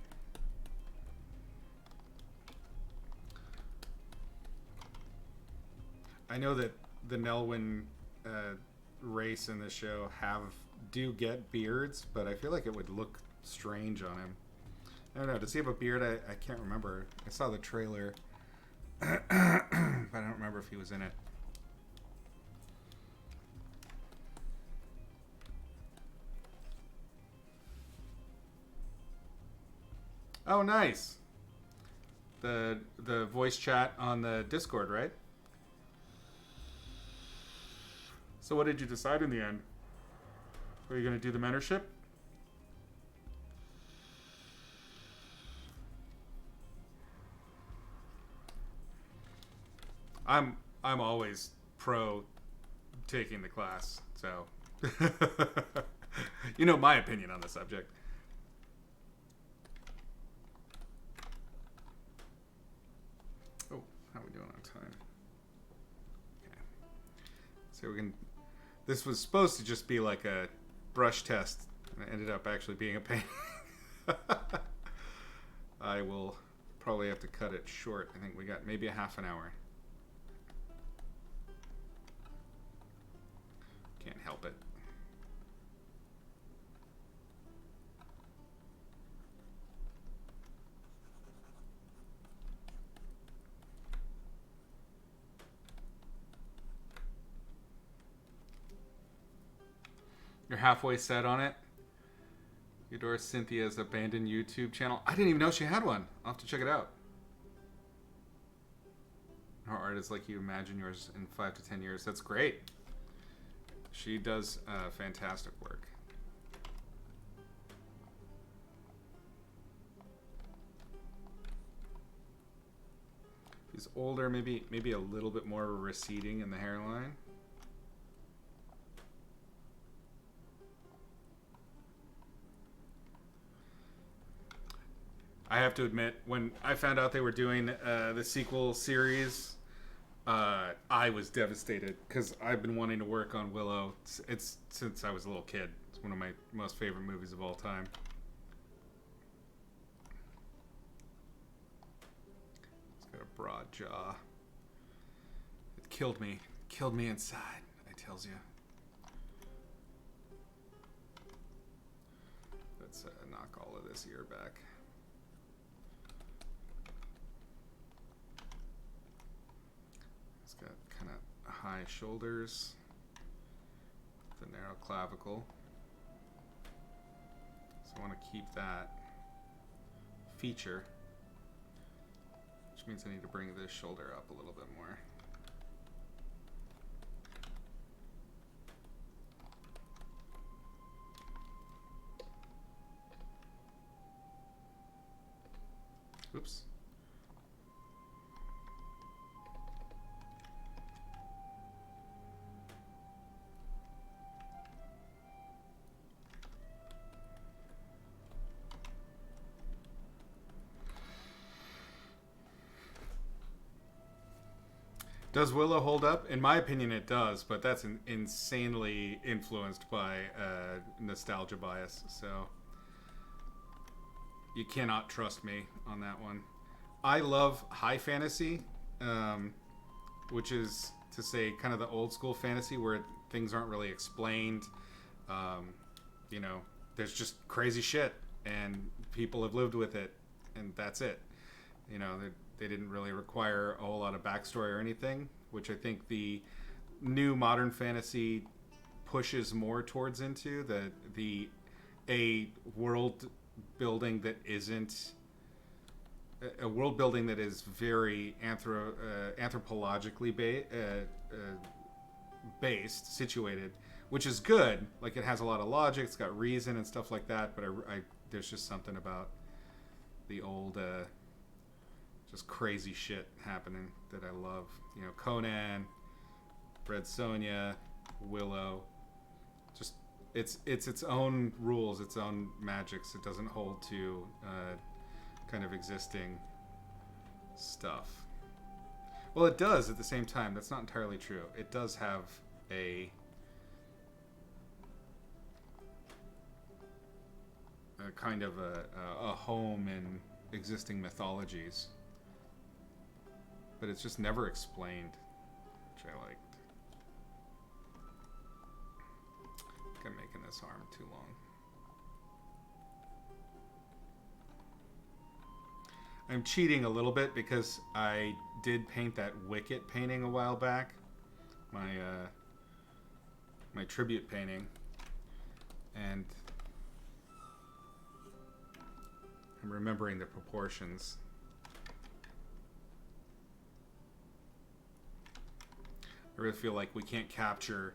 I know that the Nelwyn race in the show do get beards, but I feel like it would look strange on him. I don't know. Does he have a beard? I can't remember. I saw the trailer, but I don't remember if he was in it. Oh, nice. The voice chat on the Discord, right? So what did you decide in the end? Are you going to do the mentorship? I'm always pro taking the class, so you know my opinion on the subject. Oh, how are we doing on time? Okay. So we can. This was supposed to just be like a brush test, and it ended up actually being a pain. I will probably have to cut it short. I think we got maybe a half an hour. help it. You're halfway set on it? Eudora Cynthia's abandoned YouTube channel. I didn't even know she had one. I'll have to check it out. Her art is like you imagine yours in 5 to 10 years. That's great. She does fantastic work. He's older, maybe a little bit more receding in the hairline. I have to admit, when I found out they were doing the sequel series, I was devastated because I've been wanting to work on Willow. It's since I was a little kid. It's one of my most favorite movies of all time. It's got a broad jaw. It killed me. Killed me inside, I tells you. Let's knock all of this ear back. Got kind of high shoulders, the narrow clavicle. So I want to keep that feature, which means I need to bring this shoulder up a little bit more. Oops. Does Willow hold up? In my opinion, it does, but that's insanely influenced by nostalgia bias. So you cannot trust me on that one. I love high fantasy, which is to say kind of the old school fantasy where things aren't really explained. You know, there's just crazy shit and people have lived with it and that's it. You know, they didn't really require a whole lot of backstory or anything, which I think the new modern fantasy pushes more towards into a world building that isn't a world building that is very anthropologically based, situated, which is good. Like it has a lot of logic, it's got reason and stuff like that. But I there's just something about the old. Just crazy shit happening that I love. You know, Conan, Red Sonja, Willow. Just it's its own rules, its own magics. It doesn't hold to kind of existing stuff. Well, it does at the same time. That's not entirely true. It does have a kind of a home in existing mythologies. But it's just never explained, which I liked. I think I'm making this arm too long. I'm cheating a little bit because I did paint that Wicket painting a while back. My tribute painting. And I'm remembering the proportions. I really feel like we can't capture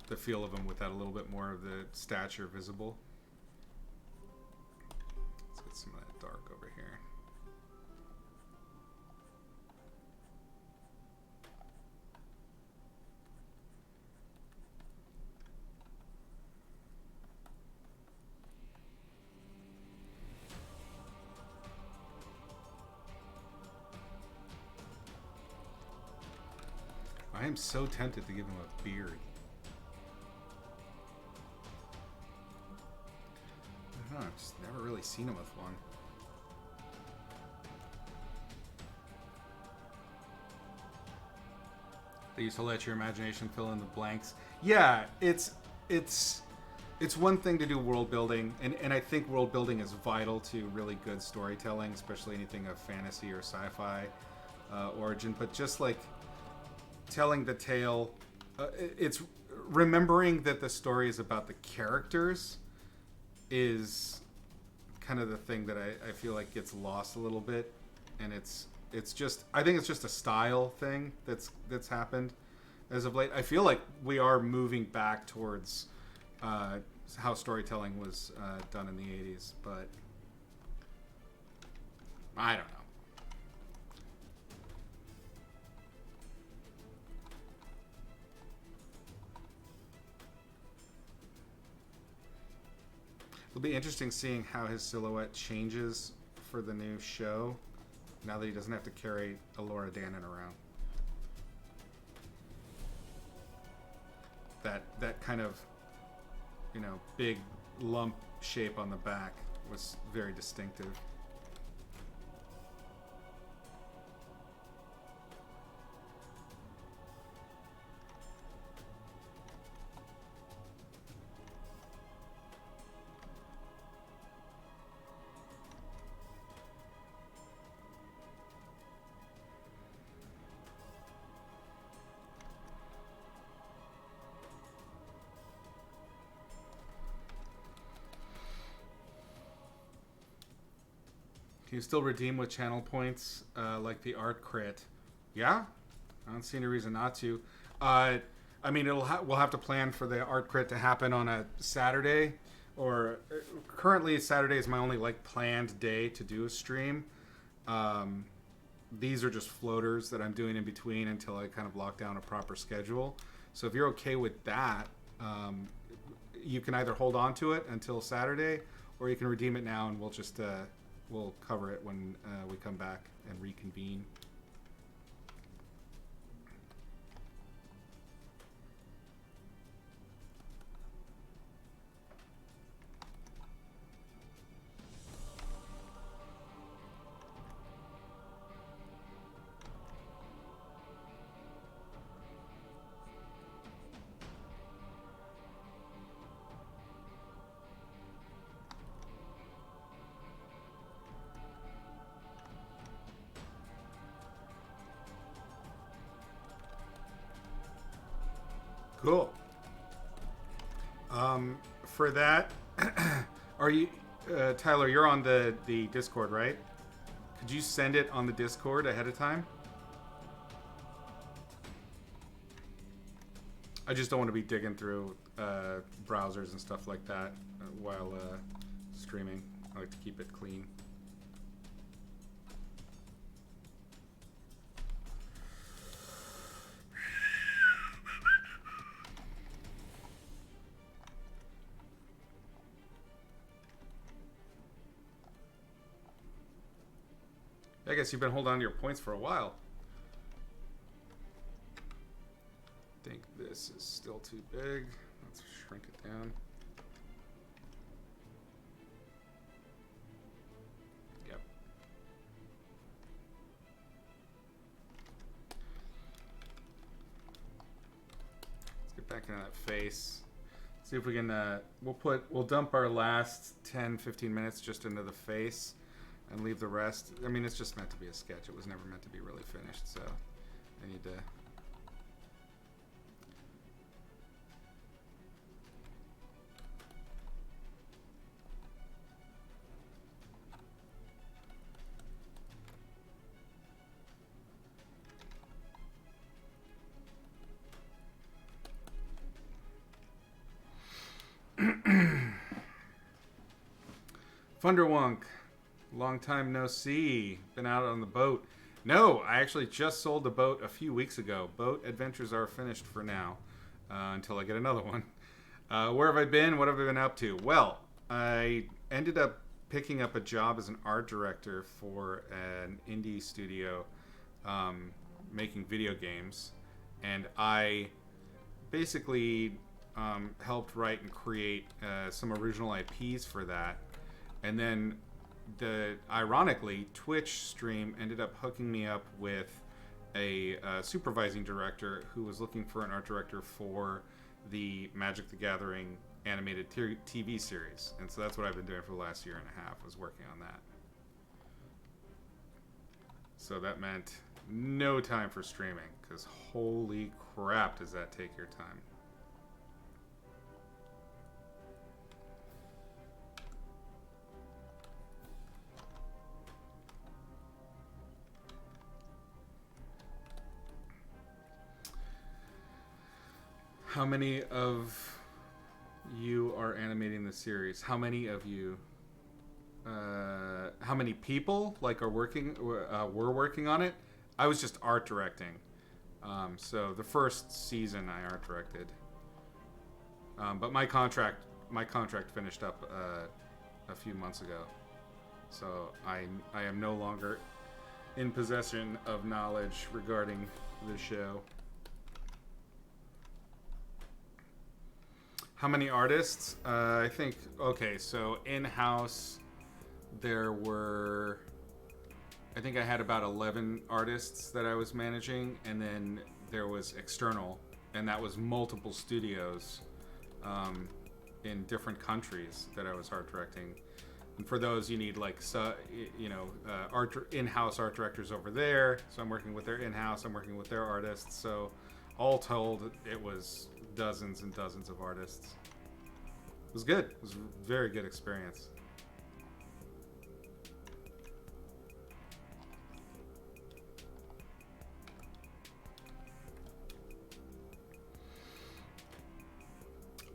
the feel of him without a little bit more of the stature visible. Let's get some of that dark over here. I am so tempted to give him a beard. I don't know, I've just never really seen him with one. They used to let your imagination fill in the blanks. Yeah, it's one thing to do world building, and I think world building is vital to really good storytelling, especially anything of fantasy or sci-fi origin. But just like telling the tale, it's remembering that the story is about the characters is kind of the thing that I feel like gets lost a little bit, and it's just, I think it's just a style thing that's happened as of late. I feel like we are moving back towards how storytelling was done in the 80s, but I don't know. It'll be interesting seeing how his silhouette changes for the new show now that he doesn't have to carry Elora Danan around. That kind of, big lump shape on the back was very distinctive. Can you still redeem with channel points like the art crit? Yeah, I don't see any reason not to. I mean, we'll have to plan for the art crit to happen on a Saturday, or currently Saturday is my only planned day to do a stream. These are just floaters that I'm doing in between until I kind of lock down a proper schedule. So if you're okay with that, you can either hold on to it until Saturday, or you can redeem it now, and we'll just we'll cover it when we come back and reconvene. Cool. For that, are you, Tyler? You're on the Discord, right? Could you send it on the Discord ahead of time? I just don't want to be digging through browsers and stuff like that while streaming. I like to keep it clean. I guess you've been holding on to your points for a while. I think this is still too big. Let's shrink it down. Yep. Let's get back into that face. See if we can, we'll dump our last 10-15 minutes just into the face and leave the rest. I mean, it's just meant to be a sketch. It was never meant to be really finished, so I need to... Thunderwunk. Long time no see. Been out on the boat. No, I actually just sold the boat a few weeks ago. Boat adventures are finished for now, until I get another one. Where have I been? What have I been up to? Well, I ended up picking up a job as an art director for an indie studio making video games. And I basically helped write and create some original IPs for that. And then ironically, Twitch stream ended up hooking me up with a supervising director who was looking for an art director for the Magic the Gathering animated TV series. And so that's what I've been doing for the last year and a half, was working on that. So that meant no time for streaming, because holy crap does that take your time. How many of you are animating the series? How many of you? How many people are working? Were working on it? I was just art directing. So the first season I art directed. But my contract finished up a few months ago. So I am no longer in possession of knowledge regarding the show. How many artists? I think, okay, so in-house there were, I think I had about 11 artists that I was managing, and then there was external, and that was multiple studios in different countries that I was art directing. And for those, you need in-house art directors over there. So I'm working with their in-house, I'm working with their artists. So all told, it was dozens and dozens of artists. It was good. It was a very good experience.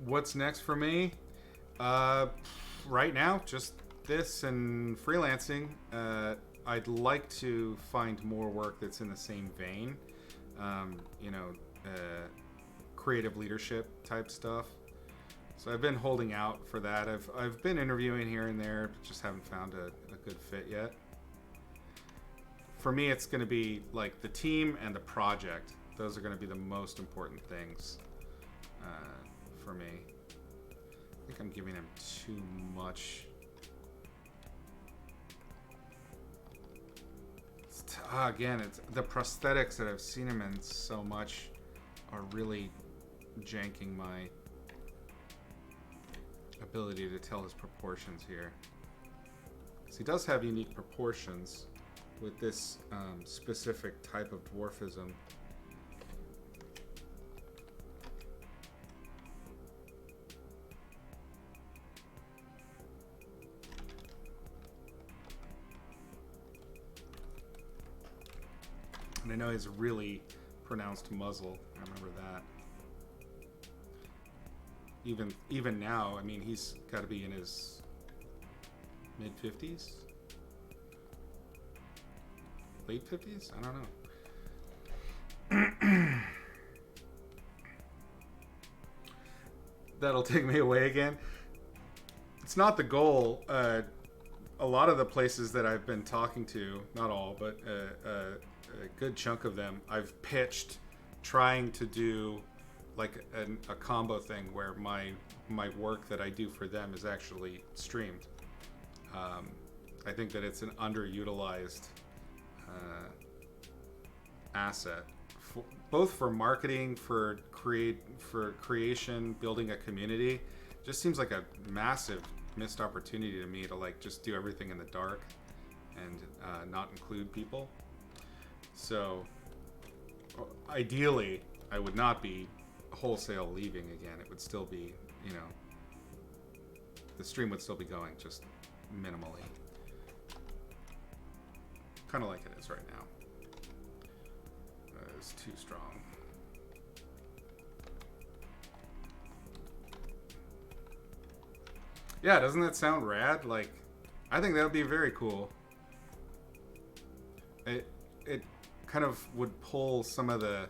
What's next for me? Right now, just this and freelancing. I'd like to find more work that's in the same vein. Creative leadership type stuff. So I've been holding out for that. I've been interviewing here and there, but just haven't found a good fit yet. For me, it's going to be like the team and the project. Those are going to be the most important things for me. I think I'm giving him too much. Again, it's the prosthetics that I've seen him in so much are really janking my ability to tell his proportions here. Because he does have unique proportions with this specific type of dwarfism. And I know he has a really pronounced muzzle. I remember that. Even now, I mean, he's got to be in his mid-50s? Late 50s? I don't know. That'll take me away again. It's not the goal. A lot of the places that I've been talking to, not all, but a good chunk of them, I've pitched trying to do like a combo thing where my work that I do for them is actually streamed. I think that it's an underutilized asset, both for marketing, for creation, building a community. It just seems like a massive missed opportunity to me to like just do everything in the dark and not include people. So ideally, I would not be wholesale leaving again. It would still be, the stream would still be going, just minimally. Kind of like it is right now. It's too strong. Yeah, doesn't that sound rad? Like, I think that would be very cool. It kind of would pull some of the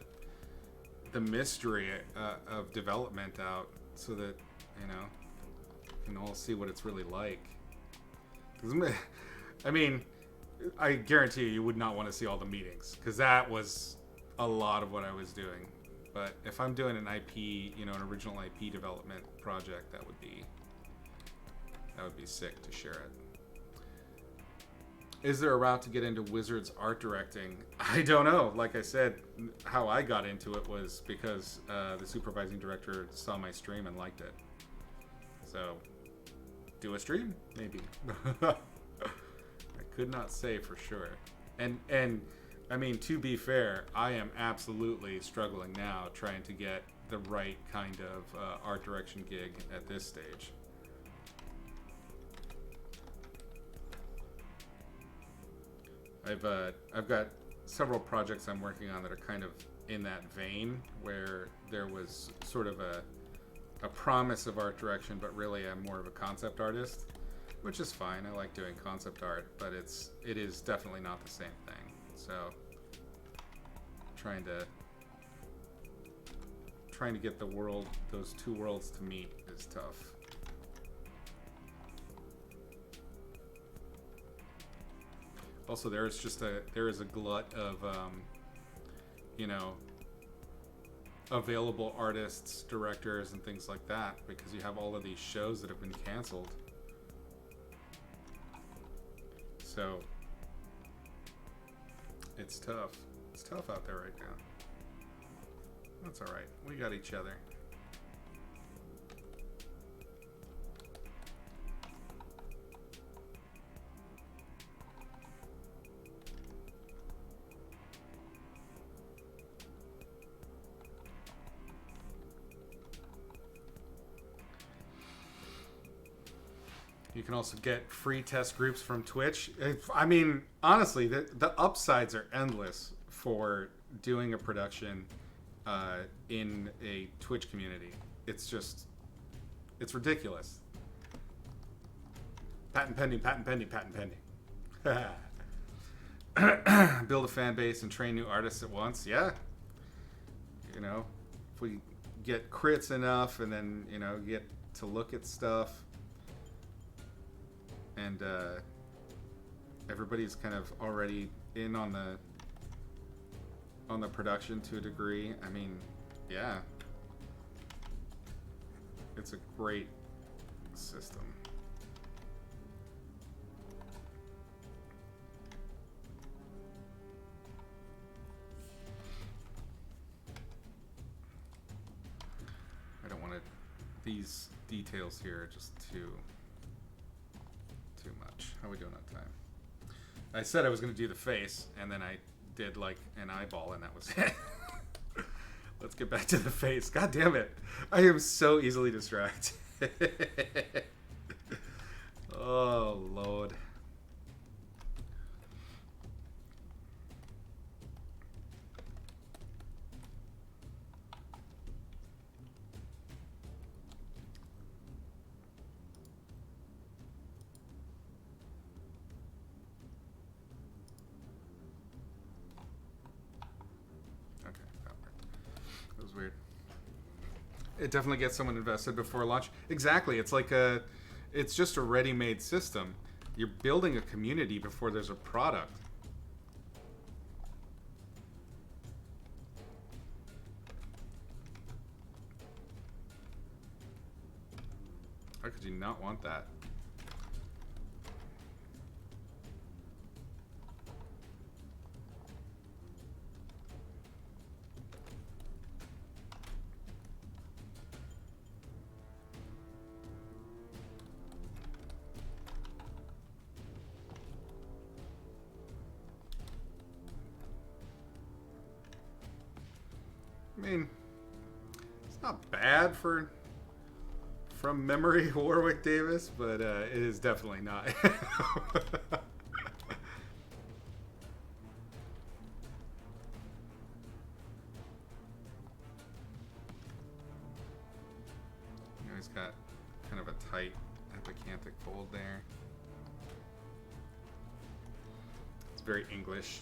mystery of development out, so that we can all see what it's really like. I mean, I guarantee you would not want to see all the meetings, because that was a lot of what I was doing. But if I'm doing an IP, an original IP development project, that would be sick to share it. Is there a route to get into Wizards art directing? I don't know. Like I said, how I got into it was because the supervising director saw my stream and liked it. So, do a stream? Maybe. I could not say for sure. And I mean, to be fair, I am absolutely struggling now trying to get the right kind of art direction gig at this stage. I've got several projects I'm working on that are kind of in that vein, where there was sort of a promise of art direction, but really I'm more of a concept artist, which is fine. I like doing concept art, but it is definitely not the same thing. So trying to get those two worlds to meet is tough. Also, there is a glut of, available artists, directors, and things like that, because you have all of these shows that have been canceled. So it's tough. It's tough out there right now. That's all right. We got each other. You can also get free test groups from Twitch. I mean, honestly, the upsides are endless for doing a production in a Twitch community. It's ridiculous. Patent pending, patent pending, patent pending. Build a fan base and train new artists at once. Yeah. If we get crits enough and then, get to look at stuff. And everybody's kind of already in on the production to a degree. I mean, yeah, it's a great system. I don't want these details here just too much. How are we doing on time? I said I was going to do the face, and then I did like an eyeball, and that was it. Let's get back to the face. God damn it. I am so easily distracted. Oh, Lord. Weird. It definitely gets someone invested before launch. Exactly. It's just a ready-made system. You're building a community before there's a product. How could you not want that? I mean, it's not bad from memory, Warwick Davis, but it is definitely not. You know, he's got kind of a tight epicanthic fold there. It's very English.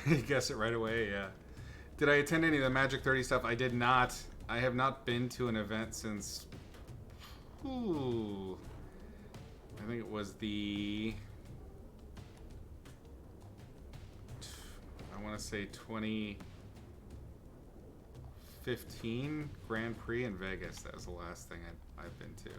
You guess it right away, yeah. Did I attend any of the Magic 30 stuff? I did not. I have not been to an event since... I think it was the... I want to say 2014 2015 Grand Prix in Vegas. That was the last thing I've been to.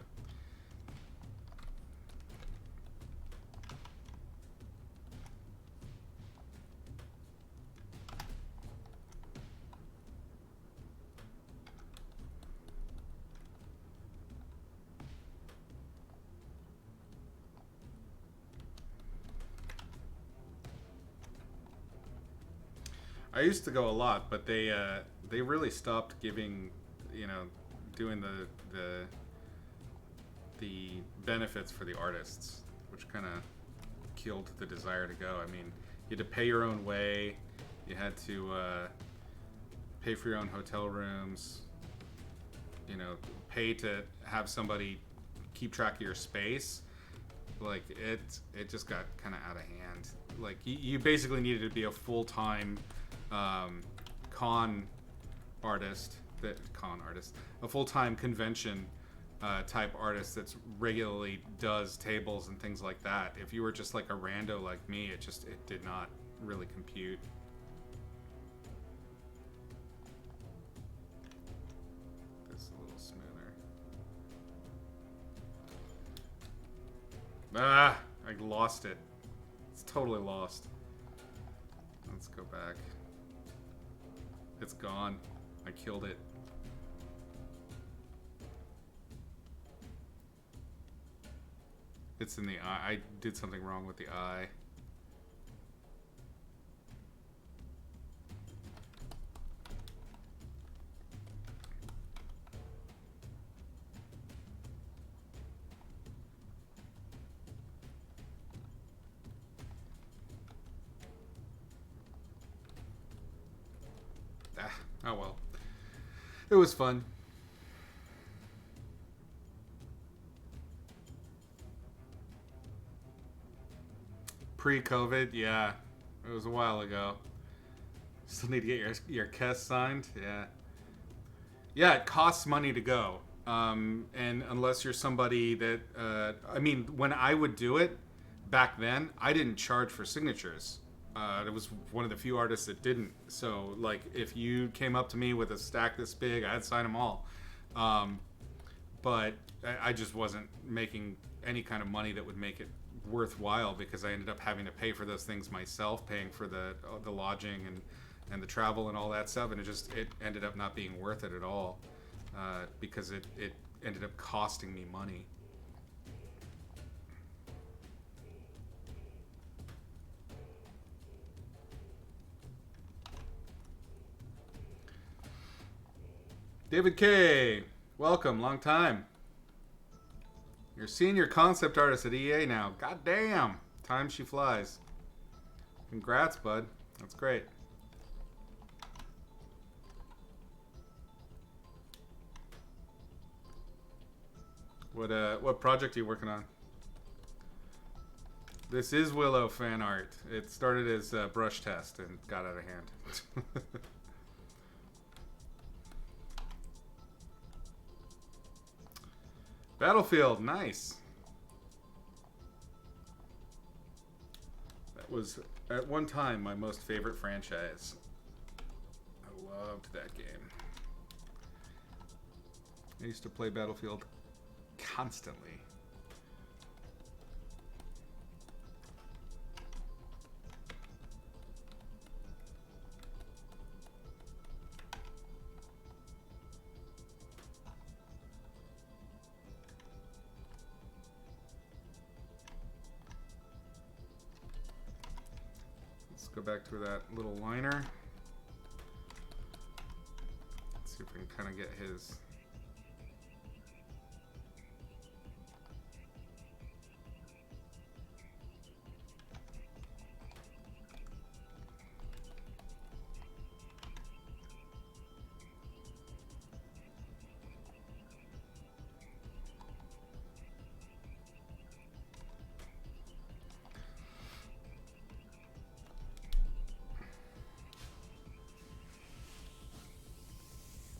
I used to go a lot, but they really stopped giving, doing the benefits for the artists, which kind of killed the desire to go. I mean, you had to pay your own way, you had to pay for your own hotel rooms, pay to have somebody keep track of your space. Like it just got kind of out of hand. Like you basically needed to be a full-time a full-time convention type artist that's regularly does tables and things like that. If you were just like a rando like me, it did not really compute. This a little smoother. Ah, I lost it. It's totally lost. Let's go back. It's gone. I killed it. It's in the eye. I did something wrong with the eye. Oh well. It was fun. Pre-COVID, yeah. It was a while ago. Still need to get your Kess signed, yeah. Yeah, it costs money to go. And unless you're somebody that, when I would do it back then, I didn't charge for signatures. It was one of the few artists that didn't. So, like, if you came up to me with a stack this big, I'd sign them all. But I just wasn't making any kind of money that would make it worthwhile, because I ended up having to pay for those things myself, paying for the lodging and the travel and all that stuff, and it ended up not being worth it at all, because it ended up costing me money. David K, welcome, long time. You're senior concept artist at EA now. God damn, time she flies. Congrats, bud. That's great. What project are you working on? This is Willow fan art. It started as a brush test and got out of hand. Battlefield, nice. That was at one time my most favorite franchise. I loved that game. I used to play Battlefield constantly. Go back to that little liner. Let's see if we can kind of get his.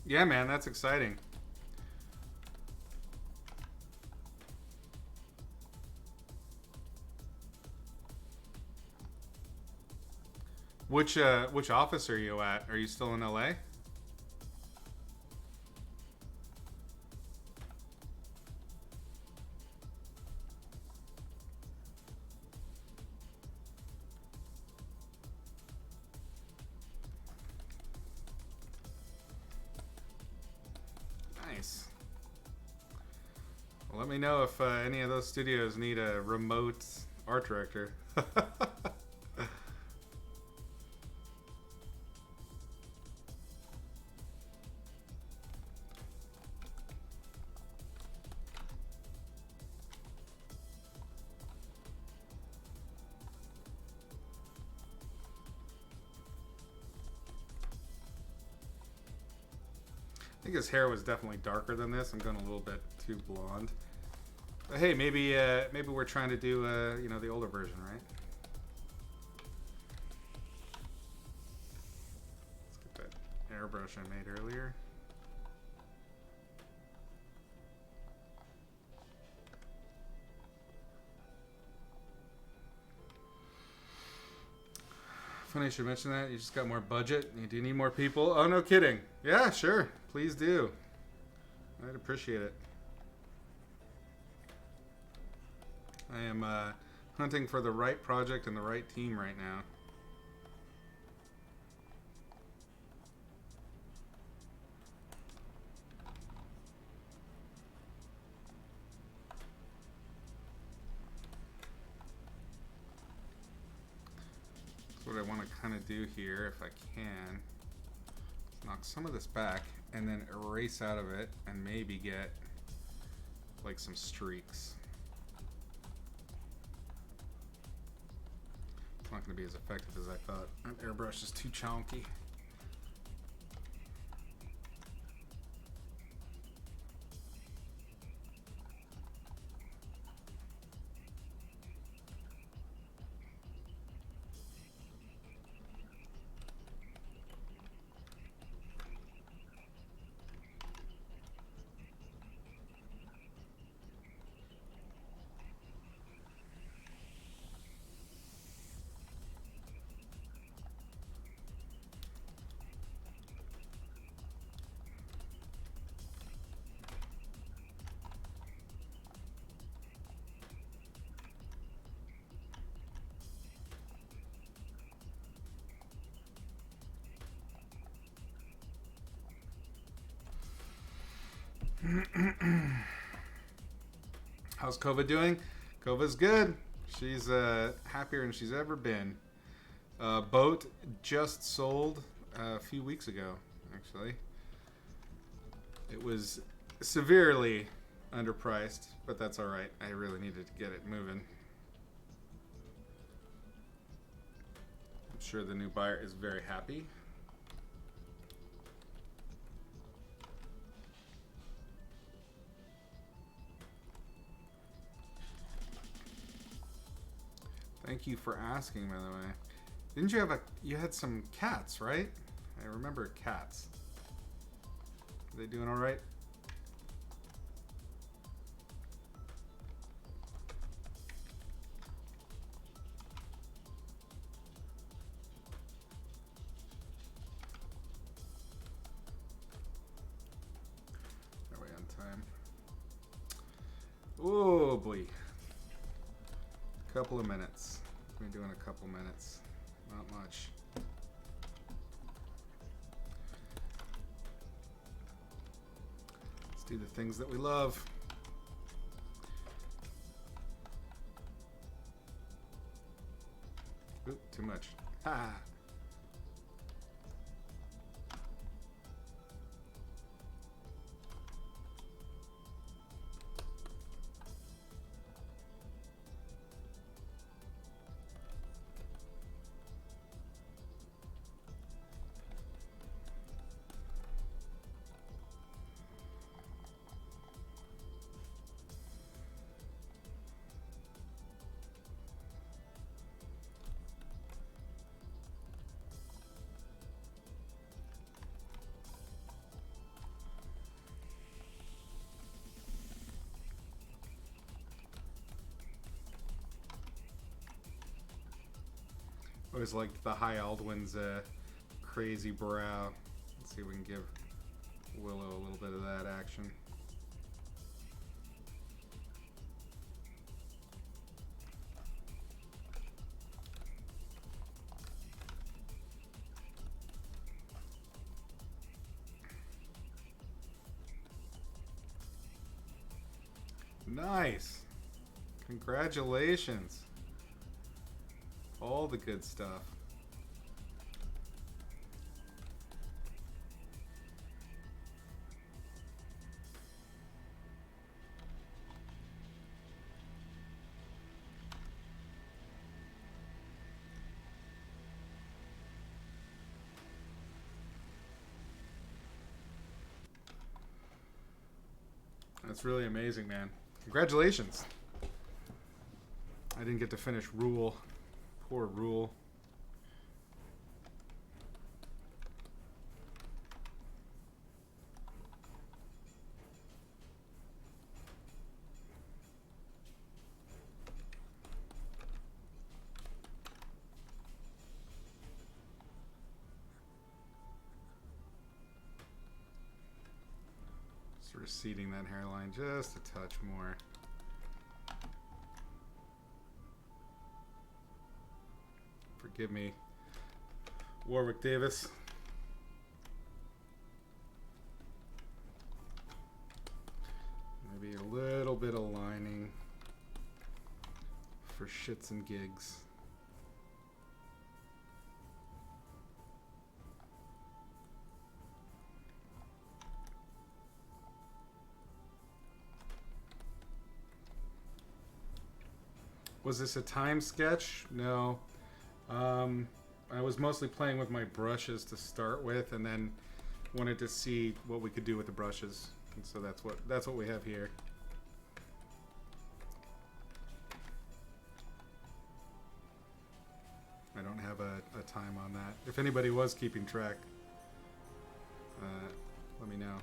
Yeah, man, that's exciting. Which office are you at? Are you still in LA? Nice. Well, let me know if any of those studios need a remote art director. I think his hair was definitely darker than this. I'm going a little bit too blonde. But hey, maybe we're trying to do you know, the older version, right? Let's get that airbrush I made earlier. Funny you should mention that. You just got more budget. You do need more people. Oh, no kidding. Yeah, sure. Please do. I'd appreciate it. I am hunting for the right project and the right team right now. That's what I want to kind of do here, if I can. Knock some of this back and then erase out of it and maybe get like some streaks. It's not going to be as effective as I thought. That airbrush is too chonky. How's Kova doing? Kova's good. She's happier than she's ever been. Boat just sold a few weeks ago, actually. It was severely underpriced, but that's all right. I really needed to get it moving. I'm sure the new buyer is very happy. Thank you for asking, by the way. Didn't you have you had some cats, right? I remember cats. Are they doing all right? Are we on time? Oh boy. Couple of minutes. We're doing a couple minutes. Not much. Let's do the things that we love. Oop, too much. Ha! Always liked the High Aldwin's crazy brow. Let's see if we can give Willow a little bit of that action. Nice. Congratulations. All the good stuff. That's really amazing, man. Congratulations. I didn't get to finish Rule. Poor Rule. Just receding that hairline just a touch more. Forgive me, Warwick Davis. Maybe a little bit of lining for shits and gigs. Was this a time sketch? No. I was mostly playing with my brushes to start with, and then wanted to see what we could do with the brushes. And so that's what we have here. I don't have a time on that. If anybody was keeping track, let me know.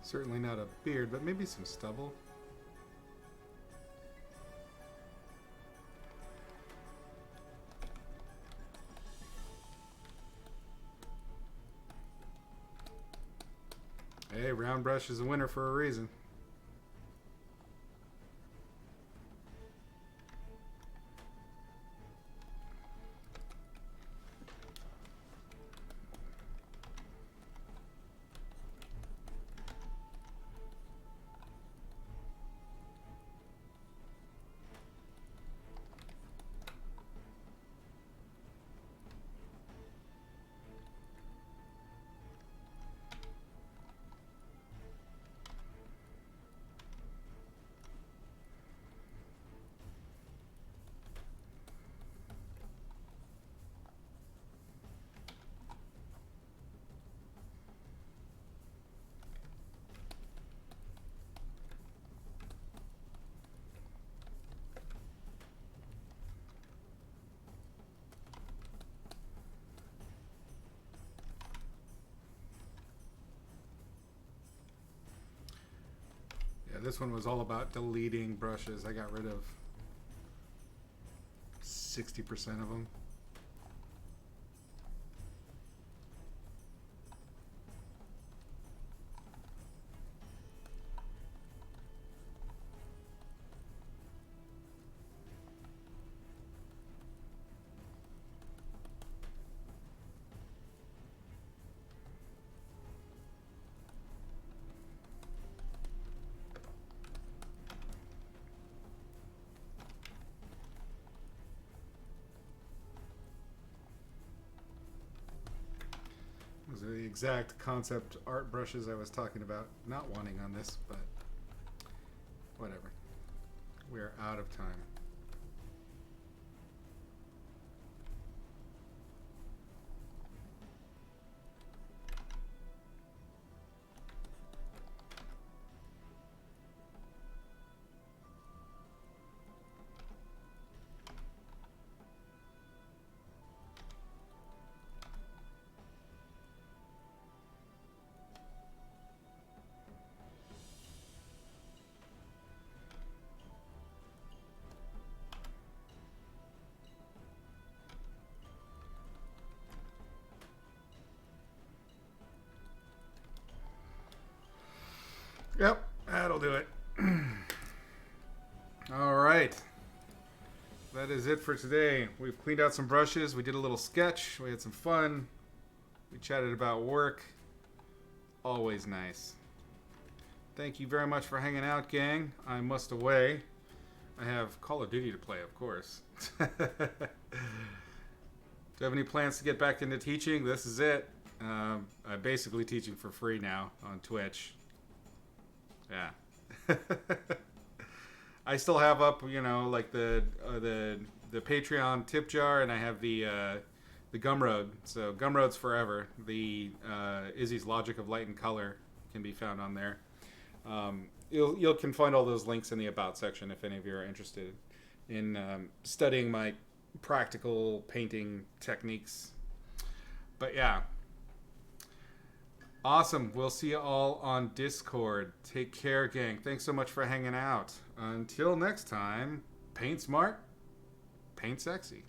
Certainly not a beard, but maybe some stubble. Hey, round brush is a winner for a reason. This one was all about deleting brushes. I got rid of 60% of them. Those are the exact concept art brushes I was talking about. Not wanting on this, but whatever. We're out of time. Yep, that'll do it. All right. That is it for today. We've cleaned out some brushes. We did a little sketch. We had some fun. We chatted about work. Always nice. Thank you very much for hanging out, gang. I must away. I have Call of Duty to play, of course. Do you have any plans to get back into teaching? This is it. I'm basically teaching for free now on Twitch. Yeah. I still have up, like the Patreon tip jar, and I have the Gumroad. So Gumroad's forever. The Izzy's Logic of Light and Color can be found on there. You can find all those links in the About section if any of you are interested in studying my practical painting techniques. But yeah. Awesome. We'll see you all on Discord. Take care, gang. Thanks so much for hanging out. Until next time, paint smart, paint sexy.